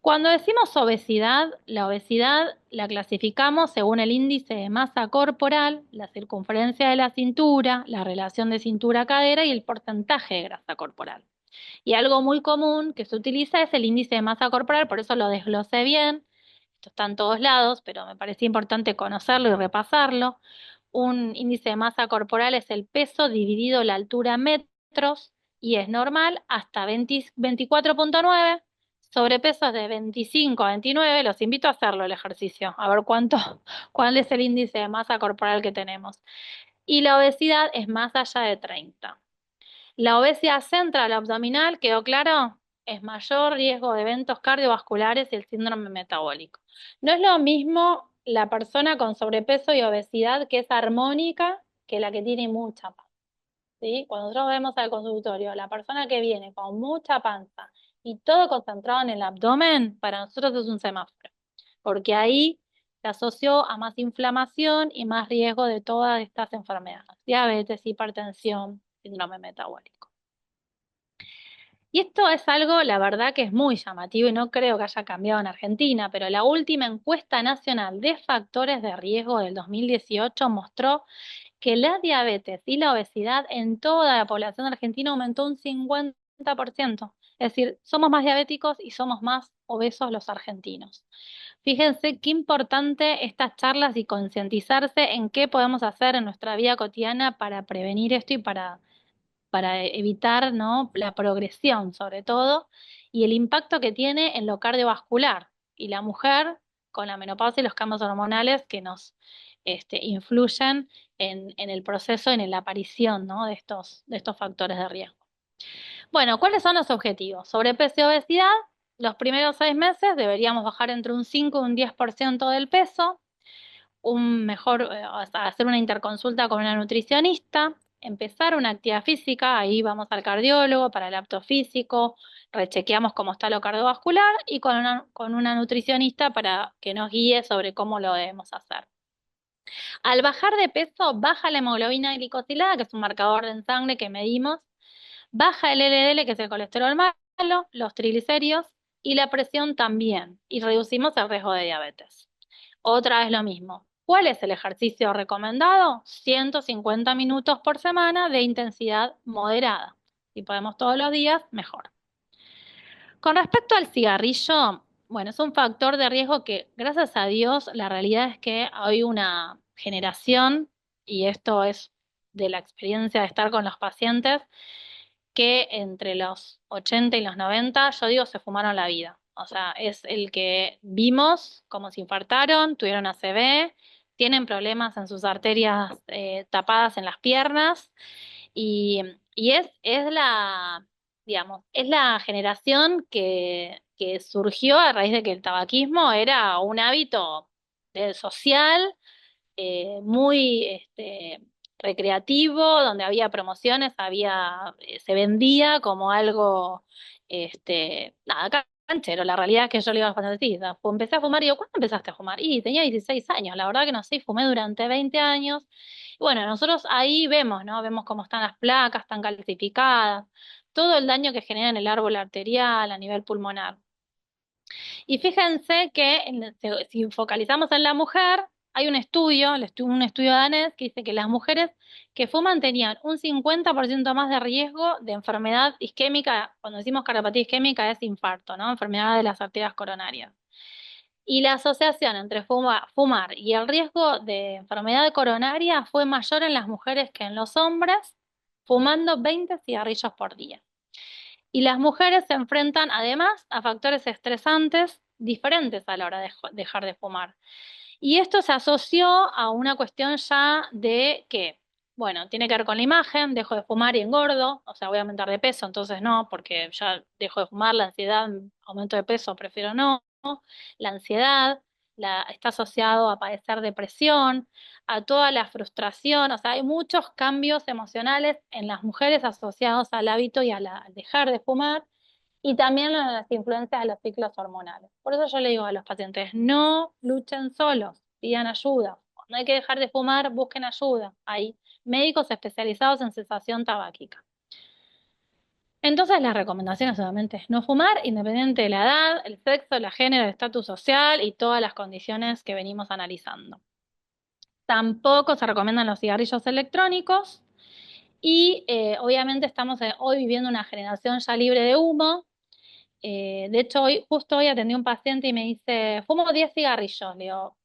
Cuando decimos obesidad, la obesidad la clasificamos según el índice de masa corporal, la circunferencia de la cintura, la relación de cintura-cadera y el porcentaje de grasa corporal. Y algo muy común que se utiliza es el índice de masa corporal, por eso lo desglosé bien. Esto está en todos lados, pero me parecía importante conocerlo y repasarlo. Un índice de masa corporal es el peso dividido la altura en metros y es normal hasta 24,9. Sobrepesos de 25 a 29, los invito a hacerlo el ejercicio, a ver cuál es el índice de masa corporal que tenemos. Y la obesidad es más allá de 30. La obesidad central abdominal, ¿quedó claro? Es mayor riesgo de eventos cardiovasculares y el síndrome metabólico. No es lo mismo la persona con sobrepeso y obesidad que es armónica que la que tiene mucha panza, ¿sí? Cuando nosotros vemos al consultorio, la persona que viene con mucha panza y todo concentrado en el abdomen, para nosotros es un semáforo, porque ahí se asoció a más inflamación y más riesgo de todas estas enfermedades, diabetes, hipertensión, síndrome metabólico. Y esto es algo, la verdad, que es muy llamativo y no creo que haya cambiado en Argentina, pero la última encuesta nacional de factores de riesgo del 2018 mostró que la diabetes y la obesidad en toda la población argentina aumentó un 50%. Es decir, somos más diabéticos y somos más obesos los argentinos. Fíjense qué importante estas charlas y concientizarse en qué podemos hacer en nuestra vida cotidiana para prevenir esto y para evitar, ¿no?, la progresión sobre todo y el impacto que tiene en lo cardiovascular. Y la mujer con la menopausia y los cambios hormonales que nos influyen en el proceso, en la aparición, ¿no? de estos factores de riesgo. Bueno, ¿cuáles son los objetivos? Sobrepeso y obesidad. Los primeros 6 meses deberíamos bajar entre un 5 y un 10% del peso, o sea, hacer una interconsulta con una nutricionista, empezar una actividad física, ahí vamos al cardiólogo para el apto físico, rechequeamos cómo está lo cardiovascular y con una nutricionista para que nos guíe sobre cómo lo debemos hacer. Al bajar de peso, baja la hemoglobina glicosilada, que es un marcador en sangre que medimos, baja el LDL, que es el colesterol malo, los triglicéridos y la presión también, y reducimos el riesgo de diabetes. Otra vez lo mismo. ¿Cuál es el ejercicio recomendado? 150 minutos por semana de intensidad moderada. Si podemos todos los días, mejor. Con respecto al cigarrillo, bueno, es un factor de riesgo que, gracias a Dios, la realidad es que hay una generación, y esto es de la experiencia de estar con los pacientes, que entre los 80 y los 90, yo digo, se fumaron la vida. O sea, es el que vimos cómo se infartaron, tuvieron ACV, tienen problemas en sus arterias tapadas en las piernas y es digamos, es la generación que surgió a raíz de que el tabaquismo era un hábito social muy recreativo, donde había promociones, se vendía como algo, nada, canchero. La realidad es que yo le iba a decir, empecé a fumar y digo, ¿cuándo empezaste a fumar? Y tenía 16 años, la verdad que no sé, fumé durante 20 años. Y bueno, nosotros ahí vemos, ¿no? Vemos cómo están las placas, están calcificadas, todo el daño que genera en el árbol arterial a nivel pulmonar. Y fíjense que si focalizamos en la mujer, hay un estudio danés, que dice que las mujeres que fuman tenían un 50% más de riesgo de enfermedad isquémica. Cuando decimos cardiopatía isquémica es infarto, ¿no? Enfermedad de las arterias coronarias. Y la asociación entre fumar y el riesgo de enfermedad coronaria fue mayor en las mujeres que en los hombres, fumando 20 cigarrillos por día. Y las mujeres se enfrentan además a factores estresantes diferentes a la hora de dejar de fumar. Y esto se asoció a una cuestión ya de que, bueno, tiene que ver con la imagen, dejo de fumar y engordo, o sea, voy a aumentar de peso, entonces no, porque ya dejo de fumar, la ansiedad, aumento de peso, prefiero no. La ansiedad está asociado a padecer depresión, a toda la frustración, o sea, hay muchos cambios emocionales en las mujeres asociados al hábito y al dejar de fumar, y también las influencias de los ciclos hormonales. Por eso yo le digo a los pacientes, no luchen solos, pidan ayuda. No hay que dejar de fumar, busquen ayuda. Hay médicos especializados en cesación tabáquica. Entonces las recomendaciones obviamente es no fumar, independiente de la edad, el sexo, la género, el estatus social y todas las condiciones que venimos analizando. Tampoco se recomiendan los cigarrillos electrónicos y obviamente estamos hoy viviendo una generación ya libre de humo. De hecho, justo hoy atendí a un paciente y me dice, fumo 10 cigarrillos. Le digo,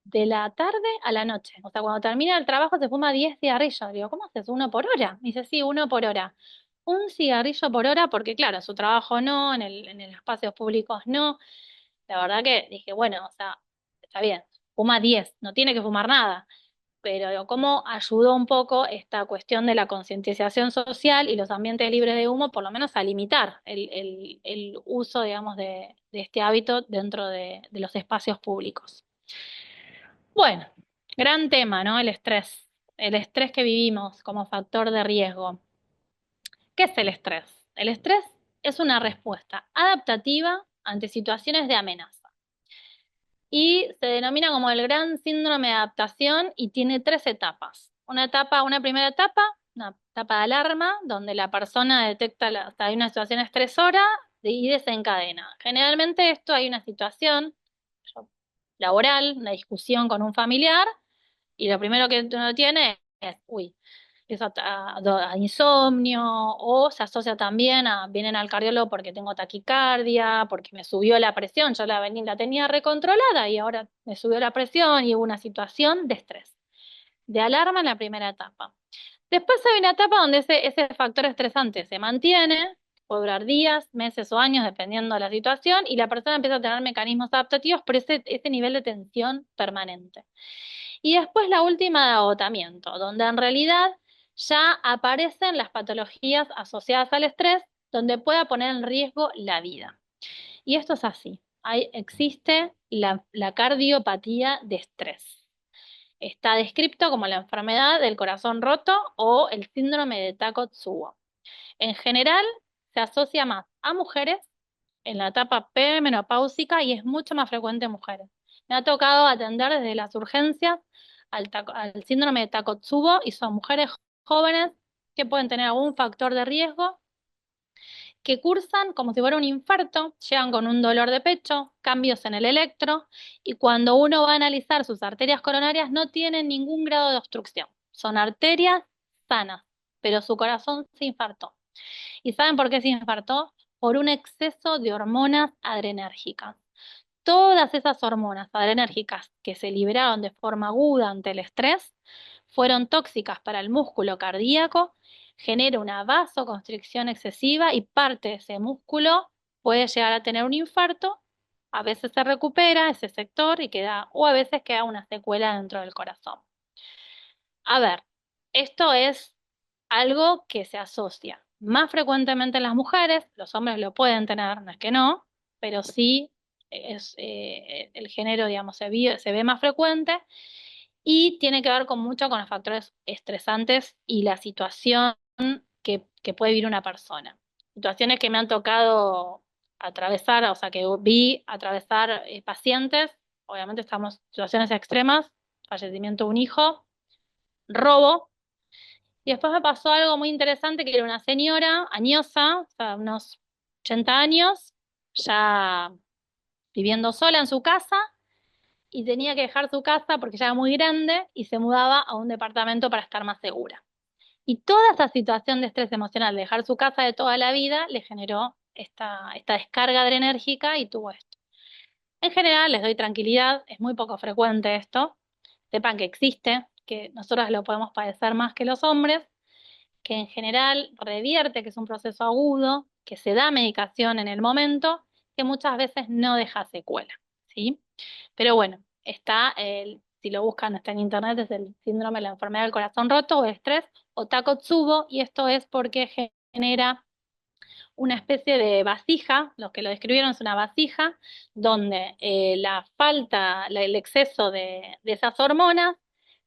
de la tarde a la noche. O sea, cuando termina el trabajo se fuma 10 cigarrillos. Le digo, ¿cómo haces? ¿Uno por hora? Me dice, sí, uno por hora. Un cigarrillo por hora, porque claro, en su trabajo no, en el espacios públicos no. La verdad que dije, bueno, o sea, está bien, fuma 10, no tiene que fumar nada. Pero digo, ¿cómo ayudó un poco esta cuestión de la concientización social y los ambientes libres de humo, por lo menos a limitar el uso, digamos, de este hábito dentro de los espacios públicos? Bueno, gran tema, ¿no? El estrés que vivimos como factor de riesgo. ¿Qué es el estrés? El estrés es una respuesta adaptativa ante situaciones de amenaza y se denomina como el gran síndrome de adaptación y tiene 3 etapas. Una primera etapa, una etapa de alarma, donde la persona detecta, o sea, hay una situación estresora y desencadena. Generalmente esto hay una situación laboral, una discusión con un familiar, y lo primero que uno tiene es, uy, empieza a insomnio, o se asocia también vienen al cardiólogo porque tengo taquicardia, porque me subió la presión, yo la tenía recontrolada y ahora me subió la presión y hubo una situación de estrés, de alarma en la primera etapa. Después hay una etapa donde ese factor estresante se mantiene, puede durar días, meses o años, dependiendo de la situación, y la persona empieza a tener mecanismos adaptativos por ese nivel de tensión permanente. Y después la última de agotamiento, donde en realidad ya aparecen las patologías asociadas al estrés, donde pueda poner en riesgo la vida. Y esto es así. Existe la cardiopatía de estrés. Está descrito como la enfermedad del corazón roto o el síndrome de Takotsubo. En general, se asocia más a mujeres en la etapa perimenopáusica y es mucho más frecuente en mujeres. Me ha tocado atender desde las urgencias al síndrome de Takotsubo y son mujeres jóvenes que pueden tener algún factor de riesgo, que cursan como si fuera un infarto, llegan con un dolor de pecho, cambios en el electro, y cuando uno va a analizar sus arterias coronarias no tienen ningún grado de obstrucción. Son arterias sanas, pero su corazón se infartó. ¿Y saben por qué se infartó? Por un exceso de hormonas adrenérgicas. Todas esas hormonas adrenérgicas que se liberaron de forma aguda ante el estrés fueron tóxicas para el músculo cardíaco, genera una vasoconstricción excesiva y parte de ese músculo puede llegar a tener un infarto. A veces se recupera ese sector y queda, o a veces queda una secuela dentro del corazón. A ver, esto es algo que se asocia más frecuentemente en las mujeres, los hombres lo pueden tener, no es que no, pero sí el género, digamos, se ve más frecuente y tiene que ver con mucho con los factores estresantes y la situación que puede vivir una persona. Situaciones que me han tocado atravesar, o sea, que vi atravesar pacientes, obviamente estamos en situaciones extremas, fallecimiento de un hijo, robo. Y después me pasó algo muy interesante, que era una señora añosa, o sea, unos 80 años, ya viviendo sola en su casa, y tenía que dejar su casa porque ya era muy grande y se mudaba a un departamento para estar más segura. Y toda esa situación de estrés emocional, de dejar su casa de toda la vida, le generó esta descarga adrenérgica y tuvo esto. En general, les doy tranquilidad, es muy poco frecuente esto. Sepan que existe, que nosotros lo podemos padecer más que los hombres, que en general revierte, que es un proceso agudo, que se da medicación en el momento, que muchas veces no deja secuela, ¿sí? Pero bueno, si lo buscan, está en internet, es el síndrome de la enfermedad del corazón roto o estrés o Takotsubo, y esto es porque genera una especie de vasija, los que lo describieron es una vasija, donde la falta, el exceso de esas hormonas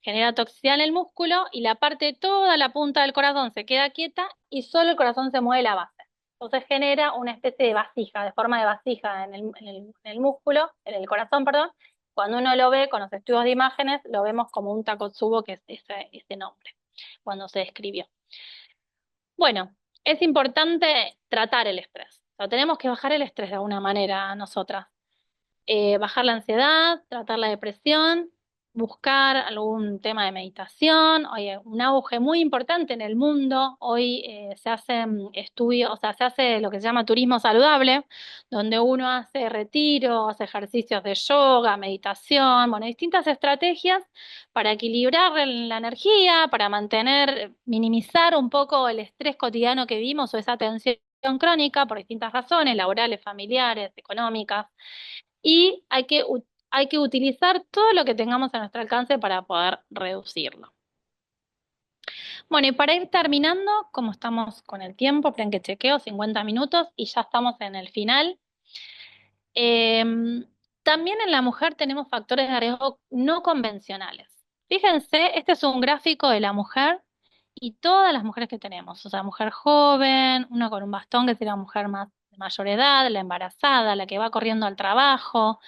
genera toxicidad en el músculo y la parte, toda la punta del corazón se queda quieta y solo el corazón se mueve la base. Entonces genera una especie de vasija, de forma de vasija en el músculo, en el corazón, perdón. Cuando uno lo ve con los estudios de imágenes, lo vemos como un Takotsubo, que es ese nombre, cuando se describió. Bueno, es importante tratar el estrés. O sea, tenemos que bajar el estrés de alguna manera nosotras. Bajar la ansiedad, tratar la depresión, buscar algún tema de meditación. Oye, un auge muy importante en el mundo. Hoy se hacen estudios, o sea, se hace lo que se llama turismo saludable, donde uno hace retiros, ejercicios de yoga, meditación, bueno, distintas estrategias para equilibrar la energía, para mantener, minimizar un poco el estrés cotidiano que vivimos o esa tensión crónica por distintas razones, laborales, familiares, económicas, y hay que utilizar todo lo que tengamos a nuestro alcance para poder reducirlo. Bueno, y para ir terminando, como estamos con el tiempo, esperen que chequeo, 50 minutos y ya estamos en el final. También en la mujer tenemos factores de riesgo no convencionales. Fíjense, este es un gráfico de la mujer y todas las mujeres que tenemos, o sea, mujer joven, una con un bastón, que sería mujer más de mayor edad, la embarazada, la que va corriendo al trabajo,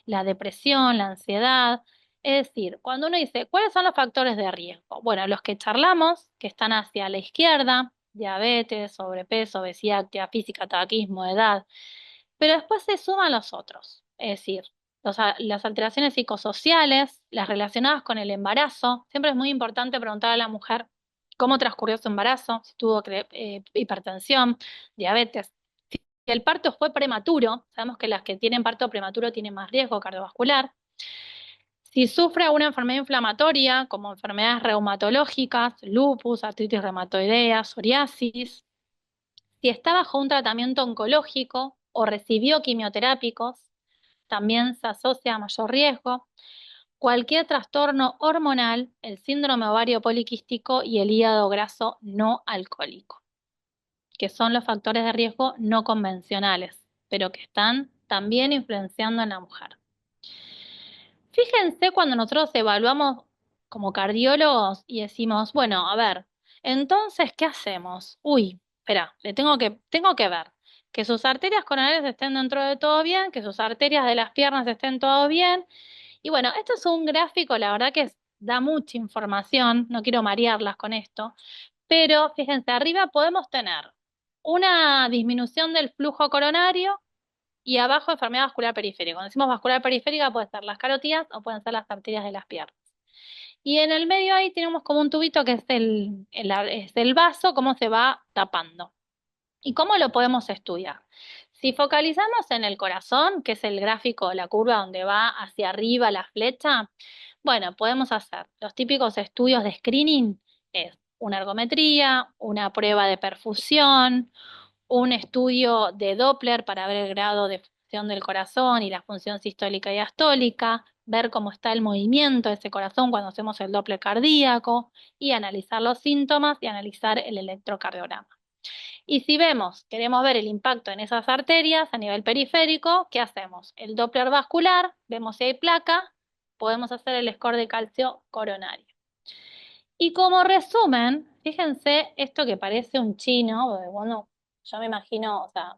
la depresión, la ansiedad. Es decir, cuando uno dice, ¿cuáles son los factores de riesgo? Bueno, los que charlamos, que están hacia la izquierda: diabetes, sobrepeso, obesidad, actividad física, tabaquismo, edad. Pero después se suman los otros, es decir, las alteraciones psicosociales, las relacionadas con el embarazo. Siempre es muy importante preguntar a la mujer cómo transcurrió su embarazo, si tuvo hipertensión, diabetes. Si el parto fue prematuro, sabemos que las que tienen parto prematuro tienen más riesgo cardiovascular. Si sufre alguna enfermedad inflamatoria, como enfermedades reumatológicas, lupus, artritis reumatoidea, psoriasis. Si está bajo un tratamiento oncológico o recibió quimioterápicos, también se asocia a mayor riesgo. Cualquier trastorno hormonal, el síndrome ovario poliquístico y el hígado graso no alcohólico, que son los factores de riesgo no convencionales, pero que están también influenciando en la mujer. Fíjense cuando nosotros evaluamos como cardiólogos y decimos, bueno, a ver, entonces, ¿qué hacemos? Uy, espera, tengo que ver que sus arterias coronarias estén dentro de todo bien, que sus arterias de las piernas estén todo bien. Y bueno, esto es un gráfico, la verdad que da mucha información, no quiero marearlas con esto, pero fíjense, arriba podemos tener una disminución del flujo coronario y abajo enfermedad vascular periférica. Cuando decimos vascular periférica puede ser las carotidas o pueden ser las arterias de las piernas. Y en el medio ahí tenemos como un tubito que es es el vaso, cómo se va tapando. ¿Y cómo lo podemos estudiar? Si focalizamos en el corazón, que es el gráfico, la curva donde va hacia arriba la flecha, bueno, podemos hacer los típicos estudios de screening, es una ergometría, una prueba de perfusión, un estudio de Doppler para ver el grado de función del corazón y la función sistólica y diastólica, ver cómo está el movimiento de ese corazón cuando hacemos el Doppler cardíaco y analizar los síntomas y analizar el electrocardiograma. Y si queremos ver el impacto en esas arterias a nivel periférico, ¿qué hacemos? El Doppler vascular, vemos si hay placa, podemos hacer el score de calcio coronario. Y como resumen, fíjense esto que parece un chino, bueno, yo me imagino, o sea,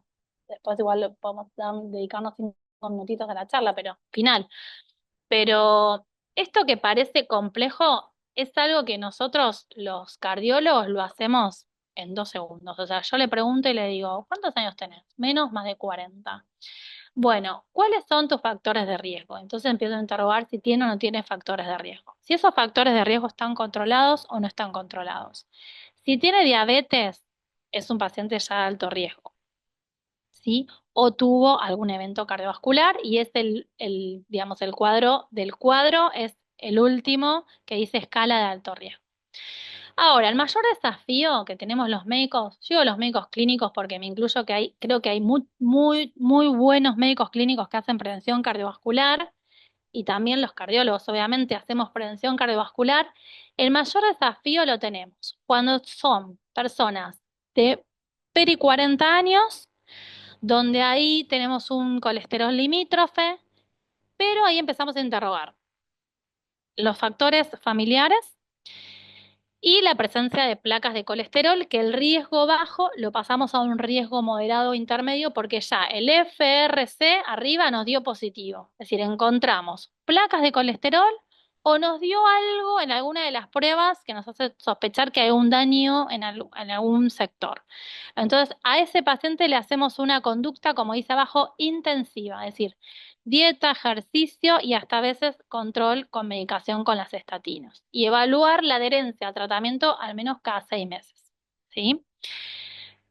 después igual podemos dedicarnos 5 minutitos a la charla, pero final. Pero esto que parece complejo es algo que nosotros, los cardiólogos, lo hacemos en 2 segundos. O sea, yo le pregunto y le digo, ¿cuántos años tenés? Menos, más de 40. Bueno, ¿cuáles son tus factores de riesgo? Entonces empiezo a interrogar si tiene o no tiene factores de riesgo. Si esos factores de riesgo están controlados o no están controlados. Si tiene diabetes, es un paciente ya de alto riesgo. ¿Sí? O tuvo algún evento cardiovascular y es digamos, el cuadro del cuadro es el último que dice escala de alto riesgo. Ahora, el mayor desafío que tenemos los médicos, yo digo los médicos clínicos porque me incluyo que creo que hay muy buenos médicos clínicos que hacen prevención cardiovascular y también los cardiólogos, obviamente, hacemos prevención cardiovascular. El mayor desafío lo tenemos cuando son personas de peri 40 años donde ahí tenemos un colesterol limítrofe, pero ahí empezamos a interrogar los factores familiares y la presencia de placas de colesterol, que el riesgo bajo lo pasamos a un riesgo moderado o intermedio porque ya el FRC arriba nos dio positivo. Es decir, encontramos placas de colesterol o nos dio algo en alguna de las pruebas que nos hace sospechar que hay un daño en algún sector. Entonces, a ese paciente le hacemos una conducta, como dice abajo, intensiva, es decir, dieta, ejercicio y hasta a veces control con medicación con las estatinas. Y evaluar la adherencia a tratamiento al menos cada 6 meses. ¿Sí?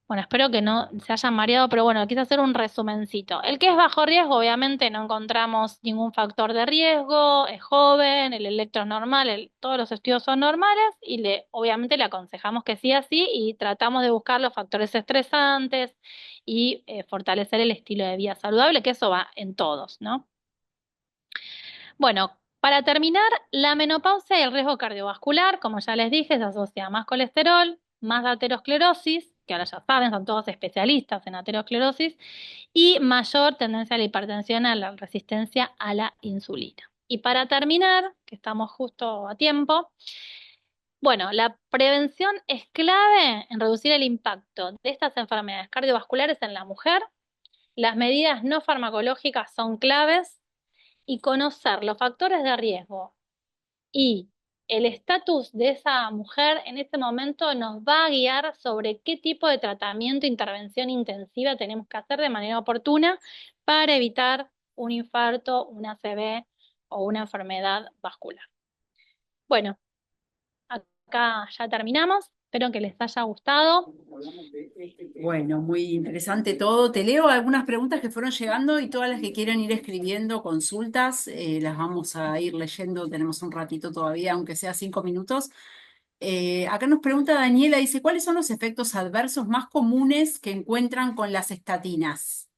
Bueno, espero que no se hayan mareado, pero bueno, quise hacer un resumencito. El que es bajo riesgo, obviamente no encontramos ningún factor de riesgo, es joven, el electro es normal, todos los estudios son normales y obviamente le aconsejamos que sí así y tratamos de buscar los factores estresantes y fortalecer el estilo de vida saludable, que eso va en todos, ¿no? Bueno, para terminar, la menopausia y el riesgo cardiovascular, como ya les dije, se asocia a más colesterol, más aterosclerosis, que ahora ya saben, son todos especialistas en aterosclerosis, y mayor tendencia a la hipertensión, a la resistencia a la insulina. Y para terminar, que estamos justo a tiempo, bueno, la prevención es clave en reducir el impacto de estas enfermedades cardiovasculares en la mujer. Las medidas no farmacológicas son claves y conocer los factores de riesgo y el estatus de esa mujer en este momento nos va a guiar sobre qué tipo de tratamiento, intervención intensiva tenemos que hacer de manera oportuna para evitar un infarto, una ACV o una enfermedad vascular. Bueno, acá ya terminamos. Espero que les haya gustado. Bueno, muy interesante todo. Te leo algunas preguntas que fueron llegando y todas las que quieran ir escribiendo, consultas, las vamos a ir leyendo. Tenemos un ratito todavía, aunque sea 5 minutos. Acá nos pregunta Daniela, dice, ¿cuáles son los efectos adversos más comunes que encuentran con las estatinas?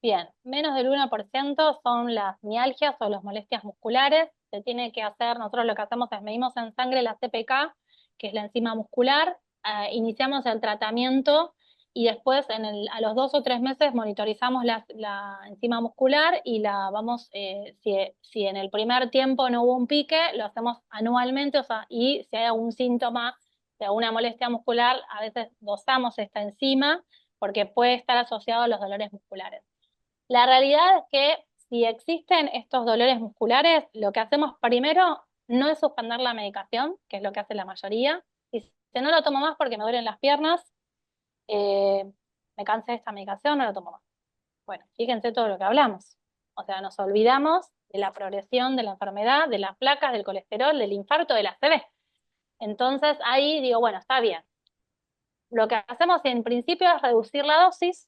Bien, menos del 1% son las mialgias o las molestias musculares. Se tiene que hacer, nosotros lo que hacemos es medimos en sangre la CPK, que es la enzima muscular, iniciamos el tratamiento y después a los 2 o 3 meses monitorizamos la enzima muscular y la vamos, si en el primer tiempo no hubo un pique, lo hacemos anualmente, o sea, y si hay algún síntoma de alguna molestia muscular, a veces dosamos esta enzima porque puede estar asociado a los dolores musculares. La realidad es que si existen estos dolores musculares, lo que hacemos primero no es suspender la medicación, que es lo que hace la mayoría. Y si no lo tomo más porque me duelen las piernas, eh, me cansé de esta medicación, no lo tomo más. Bueno, fíjense todo lo que hablamos. O sea, nos olvidamos de la progresión de la enfermedad, de las placas, del colesterol, del infarto, de la ACV. Entonces ahí digo, bueno, está bien. Lo que hacemos en principio es reducir la dosis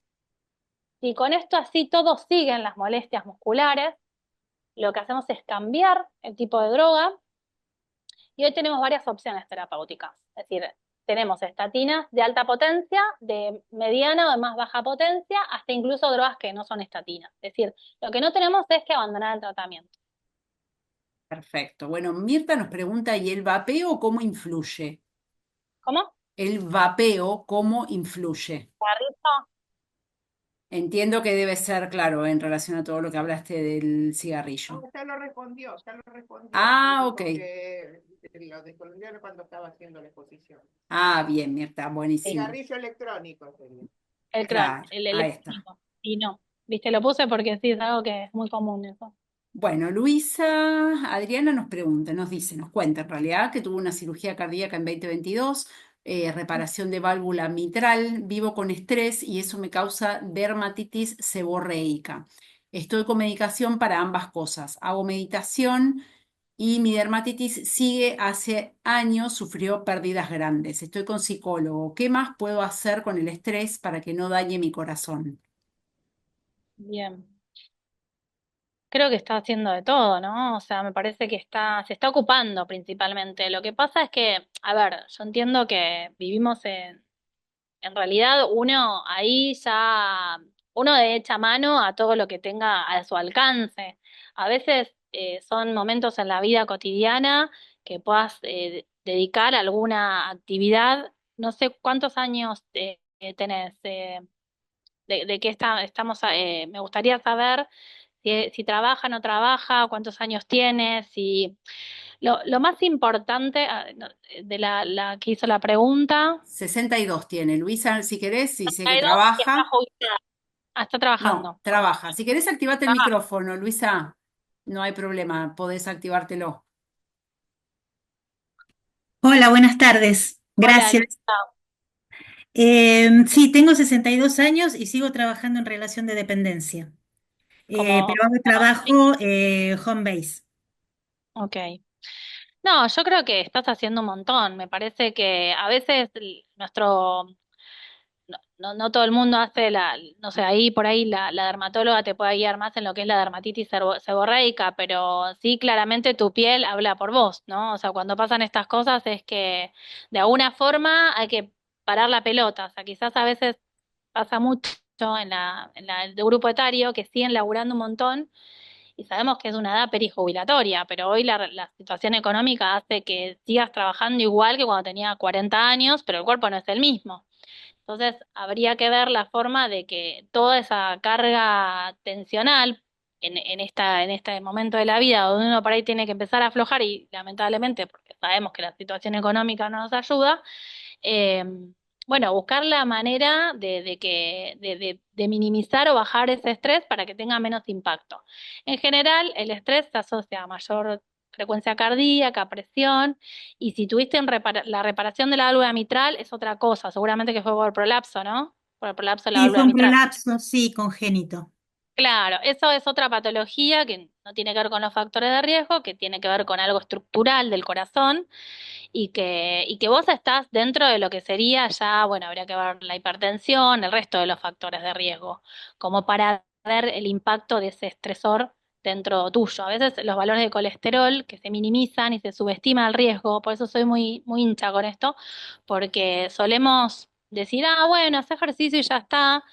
y con esto así todos siguen las molestias musculares. Lo que hacemos es cambiar el tipo de droga y hoy tenemos varias opciones terapéuticas. Es decir, tenemos estatinas de alta potencia, de mediana o de más baja potencia, hasta incluso drogas que no son estatinas. Es decir, lo que no tenemos es que abandonar el tratamiento. Perfecto. Bueno, Mirta nos pregunta, ¿y el vapeo cómo influye? ¿Cómo? El vapeo, ¿cómo influye? Carrizo. Entiendo que debe ser, claro, en relación a todo lo que hablaste del cigarrillo. No, ya lo respondió. Ah, Dijo ok. que lo descolonial cuando estaba haciendo la exposición. Ah, bien, Mirta, buenísimo. Cigarrillo electrónico sería. Claro, El ahí está. electrónico. Y no. Viste, lo puse porque sí es algo que es muy común eso. Bueno, Luisa Adriana nos pregunta, nos dice, nos cuenta en realidad que tuvo una cirugía cardíaca en 2022, reparación de válvula mitral, vivo con estrés y eso me causa dermatitis seborreica. Estoy con medicación para ambas cosas. Hago meditación y mi dermatitis sigue hace años, sufrió pérdidas grandes. Estoy con psicólogo. ¿Qué más puedo hacer con el estrés para que no dañe mi corazón? Bien. Creo que está haciendo de todo, ¿no? O sea, me parece que se está ocupando principalmente. Lo que pasa es que, a ver, yo entiendo que vivimos en realidad uno ahí ya, uno de echa mano a todo lo que tenga a su alcance. A veces son momentos en la vida cotidiana que puedas dedicar a alguna actividad. No sé cuántos años tenés, de qué estamos, me gustaría saber si trabaja, no trabaja, cuántos años tiene, si lo más importante no, de la que hizo la pregunta, 62 tiene. Luisa, si querés, sí sé que hay dos que está trabaja. jubilada. Ah, está No, trabajando. trabaja. Si querés, activate el Trabaja. micrófono, Luisa. No hay problema, podés activártelo. Hola, buenas tardes. Hola, Gracias. Luisa. Sí, tengo 62 años y sigo trabajando en relación de dependencia. Como, Pero hago trabajo home base. ok. No, yo creo que estás haciendo un montón. Me parece que a veces nuestro no todo el mundo hace no sé, ahí por ahí la dermatóloga te puede guiar más en lo que es la dermatitis seborreica, pero sí claramente tu piel habla por vos, ¿no? O sea, cuando pasan estas cosas es que de alguna forma hay que parar la pelota, o sea, quizás a veces pasa mucho el grupo etario que siguen laburando un montón y sabemos que es una edad perijubilatoria, pero hoy la situación económica hace que sigas trabajando igual que cuando tenía 40 años, pero el cuerpo no es el mismo. Entonces, habría que ver la forma de que toda esa carga tensional en este momento de la vida, donde uno por ahí tiene que empezar a aflojar y lamentablemente, porque sabemos que la situación económica no nos ayuda, eh, bueno, buscar la manera de minimizar o bajar ese estrés para que tenga menos impacto. En general, el estrés se asocia a mayor frecuencia cardíaca, presión, y si tuviste la reparación de la válvula mitral es otra cosa, seguramente que fue por prolapso, ¿no? Por el prolapso de la Sí, fue válvula un mitral. prolapso, sí, congénito. Claro, eso es otra patología que no tiene que ver con los factores de riesgo, que tiene que ver con algo estructural del corazón y que vos estás dentro de lo que sería ya, bueno, habría que ver la hipertensión, el resto de los factores de riesgo, como para ver el impacto de ese estresor dentro tuyo. A veces los valores de colesterol que se minimizan y se subestima el riesgo, por eso soy muy hincha con esto, porque solemos decir, ah, bueno, haz ejercicio y ya está.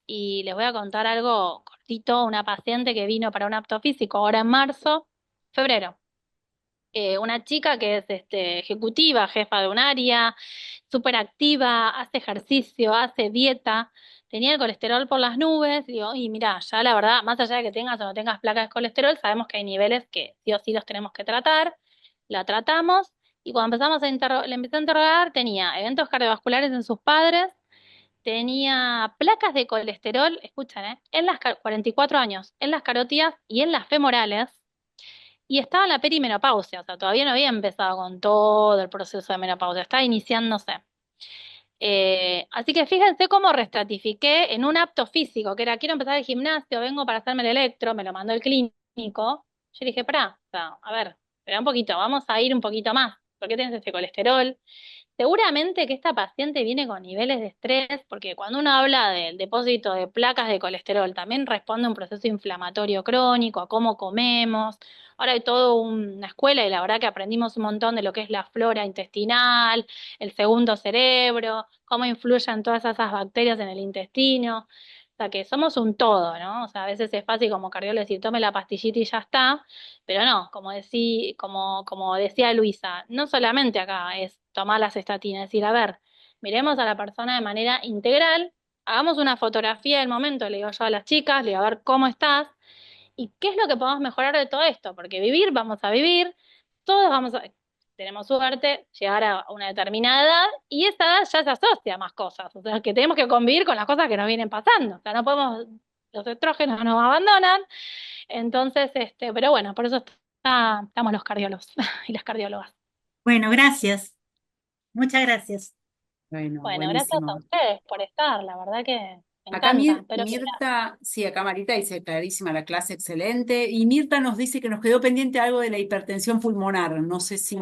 Y les voy a contar algo cortito, una paciente que vino para un apto físico ahora en marzo, febrero. Una chica que es ejecutiva, jefa de un área, súper activa, hace ejercicio, hace dieta, tenía el colesterol por las nubes, digo, y mira, ya la verdad, más allá de que tengas o no tengas placas de colesterol, sabemos que hay niveles que sí o sí los tenemos que tratar, la tratamos, y cuando empezamos le empecé a interrogar, tenía eventos cardiovasculares en sus padres, tenía placas de colesterol, escuchan, en las 44 años, en las carótidas y en las femorales, y estaba en la perimenopausia, o sea, todavía no había empezado con todo el proceso de menopausia, estaba iniciándose. Así que fíjense cómo restratifiqué en un apto físico, que era, quiero empezar el gimnasio, vengo para hacerme el electro, me lo mandó el clínico. Yo dije, pará, o sea, a ver, espera un poquito, vamos a ir un poquito más. ¿Por qué tienes este colesterol? Seguramente que esta paciente viene con niveles de estrés, porque cuando uno habla del depósito de placas de colesterol, también responde a un proceso inflamatorio crónico, a cómo comemos. Ahora hay toda una escuela y la verdad que aprendimos un montón de lo que es la flora intestinal, el segundo cerebro, cómo influyen todas esas bacterias en el intestino. O sea que somos un todo, ¿no? O sea, a veces es fácil como cardiólogo decir, tome la pastillita y ya está, pero no, como decía Luisa, no solamente acá es tomar las estatinas, es decir, a ver, miremos a la persona de manera integral, hagamos una fotografía del momento, le digo yo a las chicas, le digo a ver cómo estás y qué es lo que podemos mejorar de todo esto, porque vivir, vamos a vivir, todos tenemos suerte, llegar a una determinada edad y esa edad ya se asocia a más cosas, o sea, que tenemos que convivir con las cosas que nos vienen pasando, o sea, no podemos, los estrógenos nos abandonan, entonces, pero bueno, por eso estamos los cardiólogos y las cardiólogas. Bueno, gracias. Muchas gracias. Bueno, Bueno, gracias a buenísimo. ustedes por estar, la verdad que me Acá encanta. Pero Mirta, sí, acá Marita dice clarísima la clase, excelente. Y Mirta nos dice que nos quedó pendiente algo de la hipertensión pulmonar. No sé si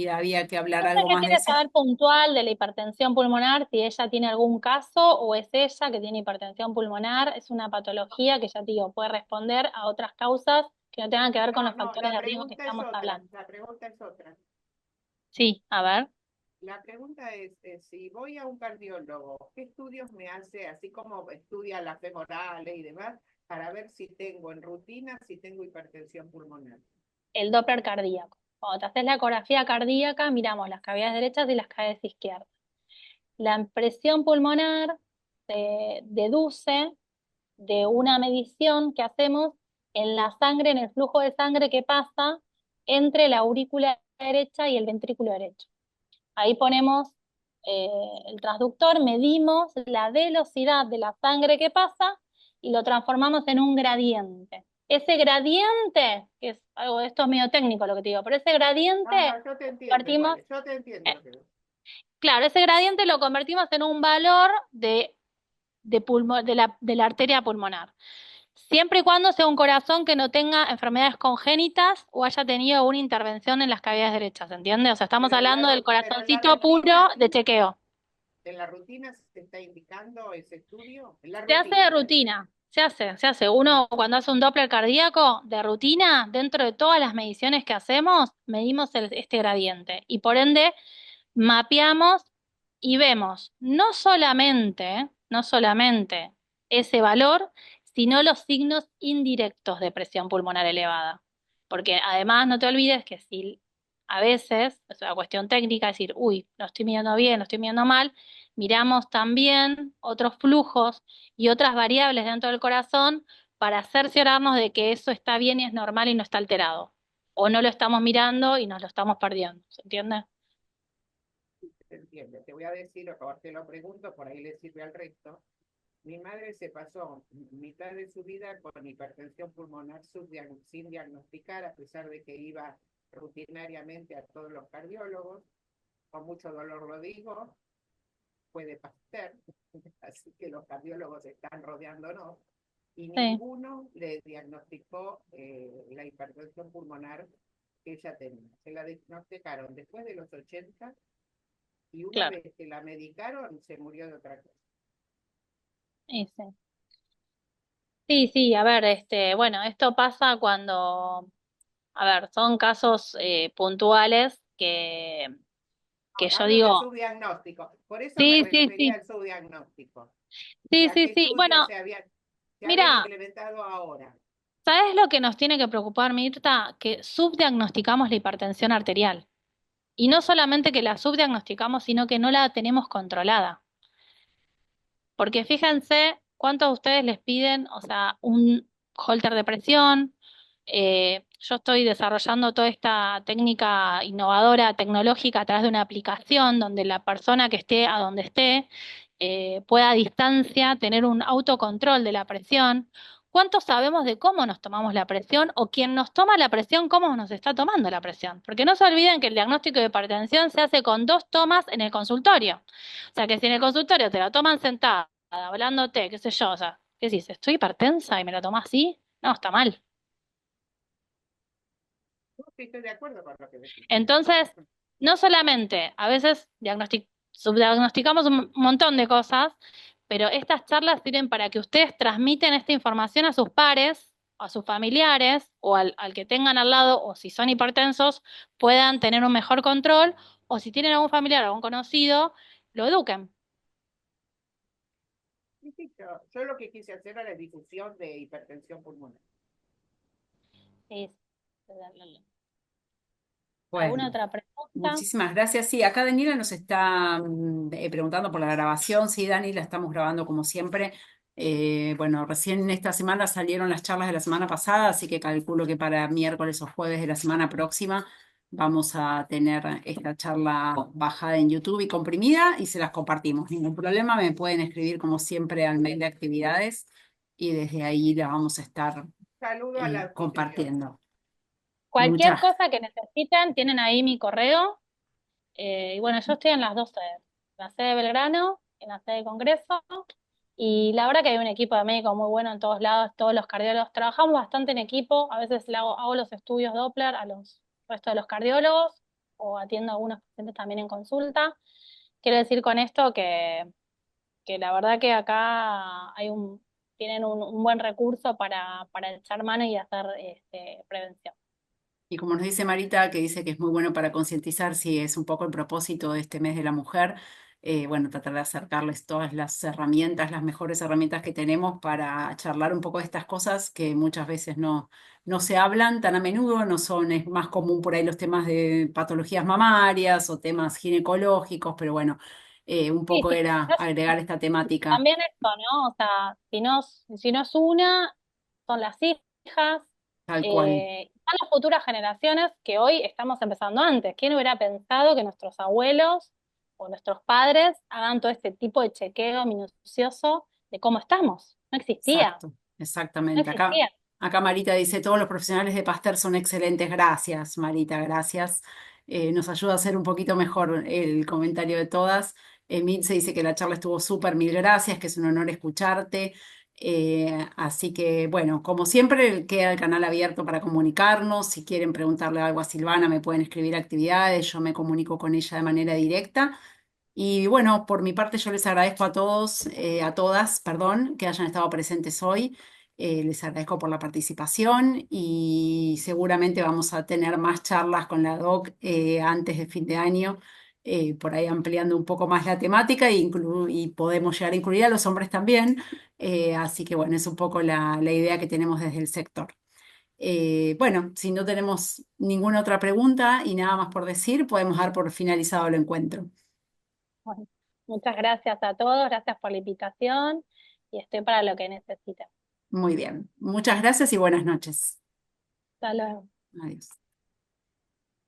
había que hablar no sé algo qué más de quiere eso. saber puntual de la hipertensión pulmonar, si ella tiene algún caso o es ella que tiene hipertensión pulmonar. Es una patología que ya te digo, puede responder a otras causas que no tengan que ver con No, los no, factores la de riesgo que pregunta es estamos otra. hablando. La pregunta es otra. Sí, a ver. La pregunta es, si voy a un cardiólogo, ¿qué estudios me hace, así como estudia las femorales y demás, para ver si tengo en rutina, si tengo hipertensión pulmonar? El Doppler cardíaco. Cuando te haces la ecografía cardíaca, miramos las cavidades derechas y las cavidades izquierdas. La presión pulmonar se deduce de una medición que hacemos en la sangre, en el flujo de sangre que pasa entre la aurícula derecha y el ventrículo derecho. Ahí ponemos eh, el transductor, medimos la velocidad de la sangre que pasa y lo transformamos en un gradiente. Ese gradiente, que es algo de esto es medio técnico lo que te digo, pero ese gradiente No, no, yo te entiendo convertimos, igual, yo te entiendo eh, lo que es. claro, ese gradiente lo convertimos en un valor de la arteria pulmonar. Siempre y cuando sea un corazón que no tenga enfermedades congénitas o haya tenido una intervención en las cavidades derechas, ¿entiendes? O sea, estamos Pero hablando del pero en la corazoncito puro rutina, de chequeo. en la rutina se está indicando ese estudio, en la Se hace de rutina. rutina, se hace. Uno cuando hace un Doppler cardíaco de rutina, dentro de todas las mediciones que hacemos, medimos este gradiente y por ende mapeamos y vemos no solamente ese valor, sino los signos indirectos de presión pulmonar elevada. Porque además no te olvides que si a veces, es una cuestión técnica, decir, uy, lo estoy midiendo bien, lo estoy midiendo mal, miramos también otros flujos y otras variables dentro del corazón para cerciorarnos de que eso está bien y es normal y no está alterado. O no lo estamos mirando y nos lo estamos perdiendo, ¿se entiende? Se entiende. Te voy a decir, o te lo pregunto, por ahí le sirve al resto. Mi madre se pasó mitad de su vida con hipertensión pulmonar sin diagnosticar, a pesar de que iba rutinariamente a todos los cardiólogos. Con mucho dolor lo digo, fue de Pasteur, así que los cardiólogos están rodeándonos, y Sí, ninguno le diagnosticó la hipertensión pulmonar que ella tenía. Se la diagnosticaron después de los 80 y una claro. vez que la medicaron se murió de otra cosa. Sí, sí. Sí, sí, a ver, bueno, esto pasa cuando, a ver, son casos puntuales que yo Hablo del digo, subdiagnóstico. Por eso me sí, sí, refería sí, al subdiagnóstico. sí, Ya sí, que sí. Bueno, estudios se habían mira, implementado ahora. ¿sabes lo que nos tiene que preocupar, Mirta? Que subdiagnosticamos la hipertensión arterial. Y no solamente que la subdiagnosticamos, sino que no la tenemos controlada. Porque fíjense cuántos de ustedes les piden, o sea, un holter de presión. Yo estoy desarrollando toda esta técnica innovadora, tecnológica, a través de una aplicación donde la persona que esté a donde esté pueda a distancia tener un autocontrol de la presión. ¿Cuánto sabemos de cómo nos tomamos la presión o quien nos toma la presión, cómo nos está tomando la presión? Porque no se olviden que el diagnóstico de hipertensión se hace con 2 tomas en el consultorio. O sea, que si en el consultorio te la toman sentada, hablándote, qué sé yo, o sea, ¿qué decís? ¿Estoy hipertensa y me la tomo así? No, está mal. No, sí, estoy de acuerdo con lo que decís. Entonces, no solamente, a veces subdiagnosticamos un montón de cosas, pero estas charlas sirven para que ustedes transmiten esta información a sus pares, a sus familiares o al que tengan al lado, o si son hipertensos, puedan tener un mejor control, o si tienen algún familiar o algún conocido, lo eduquen. Sí, sí, yo lo que quise hacer era la difusión de hipertensión pulmonar. Sí. ¿Alguna Bueno. otra pregunta? Muchísimas gracias. Sí, acá Daniela nos está preguntando por la grabación. Sí, Dani, la estamos grabando como siempre. Bueno, recién esta semana salieron las charlas de la semana pasada, así que calculo que para miércoles o jueves de la semana próxima vamos a tener esta charla bajada en YouTube y comprimida y se las compartimos. Ningún problema, me pueden escribir como siempre al mail de actividades y desde ahí la vamos a estar Saludo a la anfitriona. compartiendo. Cualquier Muchas cosa que necesiten, tienen ahí mi correo. Y bueno, yo estoy en las dos sedes, en la sede de Belgrano, en la sede de Congreso. Y la verdad que hay un equipo de médicos muy bueno en todos lados, todos los cardiólogos. Trabajamos bastante en equipo. A veces hago los estudios Doppler a los restos de los cardiólogos o atiendo a algunos pacientes también en consulta. Quiero decir con esto que la verdad que acá tienen un buen recurso para echar mano y hacer prevención. Y como nos dice Marita, que dice que es muy bueno para concientizar, si es un poco el propósito de este mes de la mujer, bueno, tratar de acercarles todas las herramientas, las mejores herramientas que tenemos para charlar un poco de estas cosas que muchas veces no se hablan tan a menudo, no son, es más común por ahí los temas de patologías mamarias o temas ginecológicos, pero bueno, un Sí, poco sí. era agregar esta temática También esto, ¿no? O sea, si no es una, son las hijas, tal cual. están las futuras generaciones que hoy estamos empezando antes. ¿Quién hubiera pensado que nuestros abuelos o nuestros padres hagan todo este tipo de chequeo minucioso de cómo estamos? No existía, Exacto, no exactamente. existía. Acá Marita dice, todos los profesionales de Pasteur son excelentes. Gracias, Marita, gracias. Nos ayuda a hacer un poquito mejor el comentario de todas. Milce dice que la charla estuvo súper, mil gracias, que es un honor escucharte. Así que, bueno, como siempre, queda el canal abierto para comunicarnos. Si quieren preguntarle algo a Silvana, me pueden escribir actividades, yo me comunico con ella de manera directa. Y bueno, por mi parte yo les agradezco a todos, a todas, perdón, que hayan estado presentes hoy. Les agradezco por la participación y seguramente vamos a tener más charlas con la doc antes de fin de año, por ahí ampliando un poco más la temática y podemos llegar a incluir a los hombres también. Así que bueno, es un poco la idea que tenemos desde el sector. Bueno, si no tenemos ninguna otra pregunta y nada más por decir, podemos dar por finalizado el encuentro. Bueno, muchas gracias a todos, gracias por la invitación y estoy para lo que necesiten. Muy bien. Muchas gracias y buenas noches. Hasta luego. Adiós.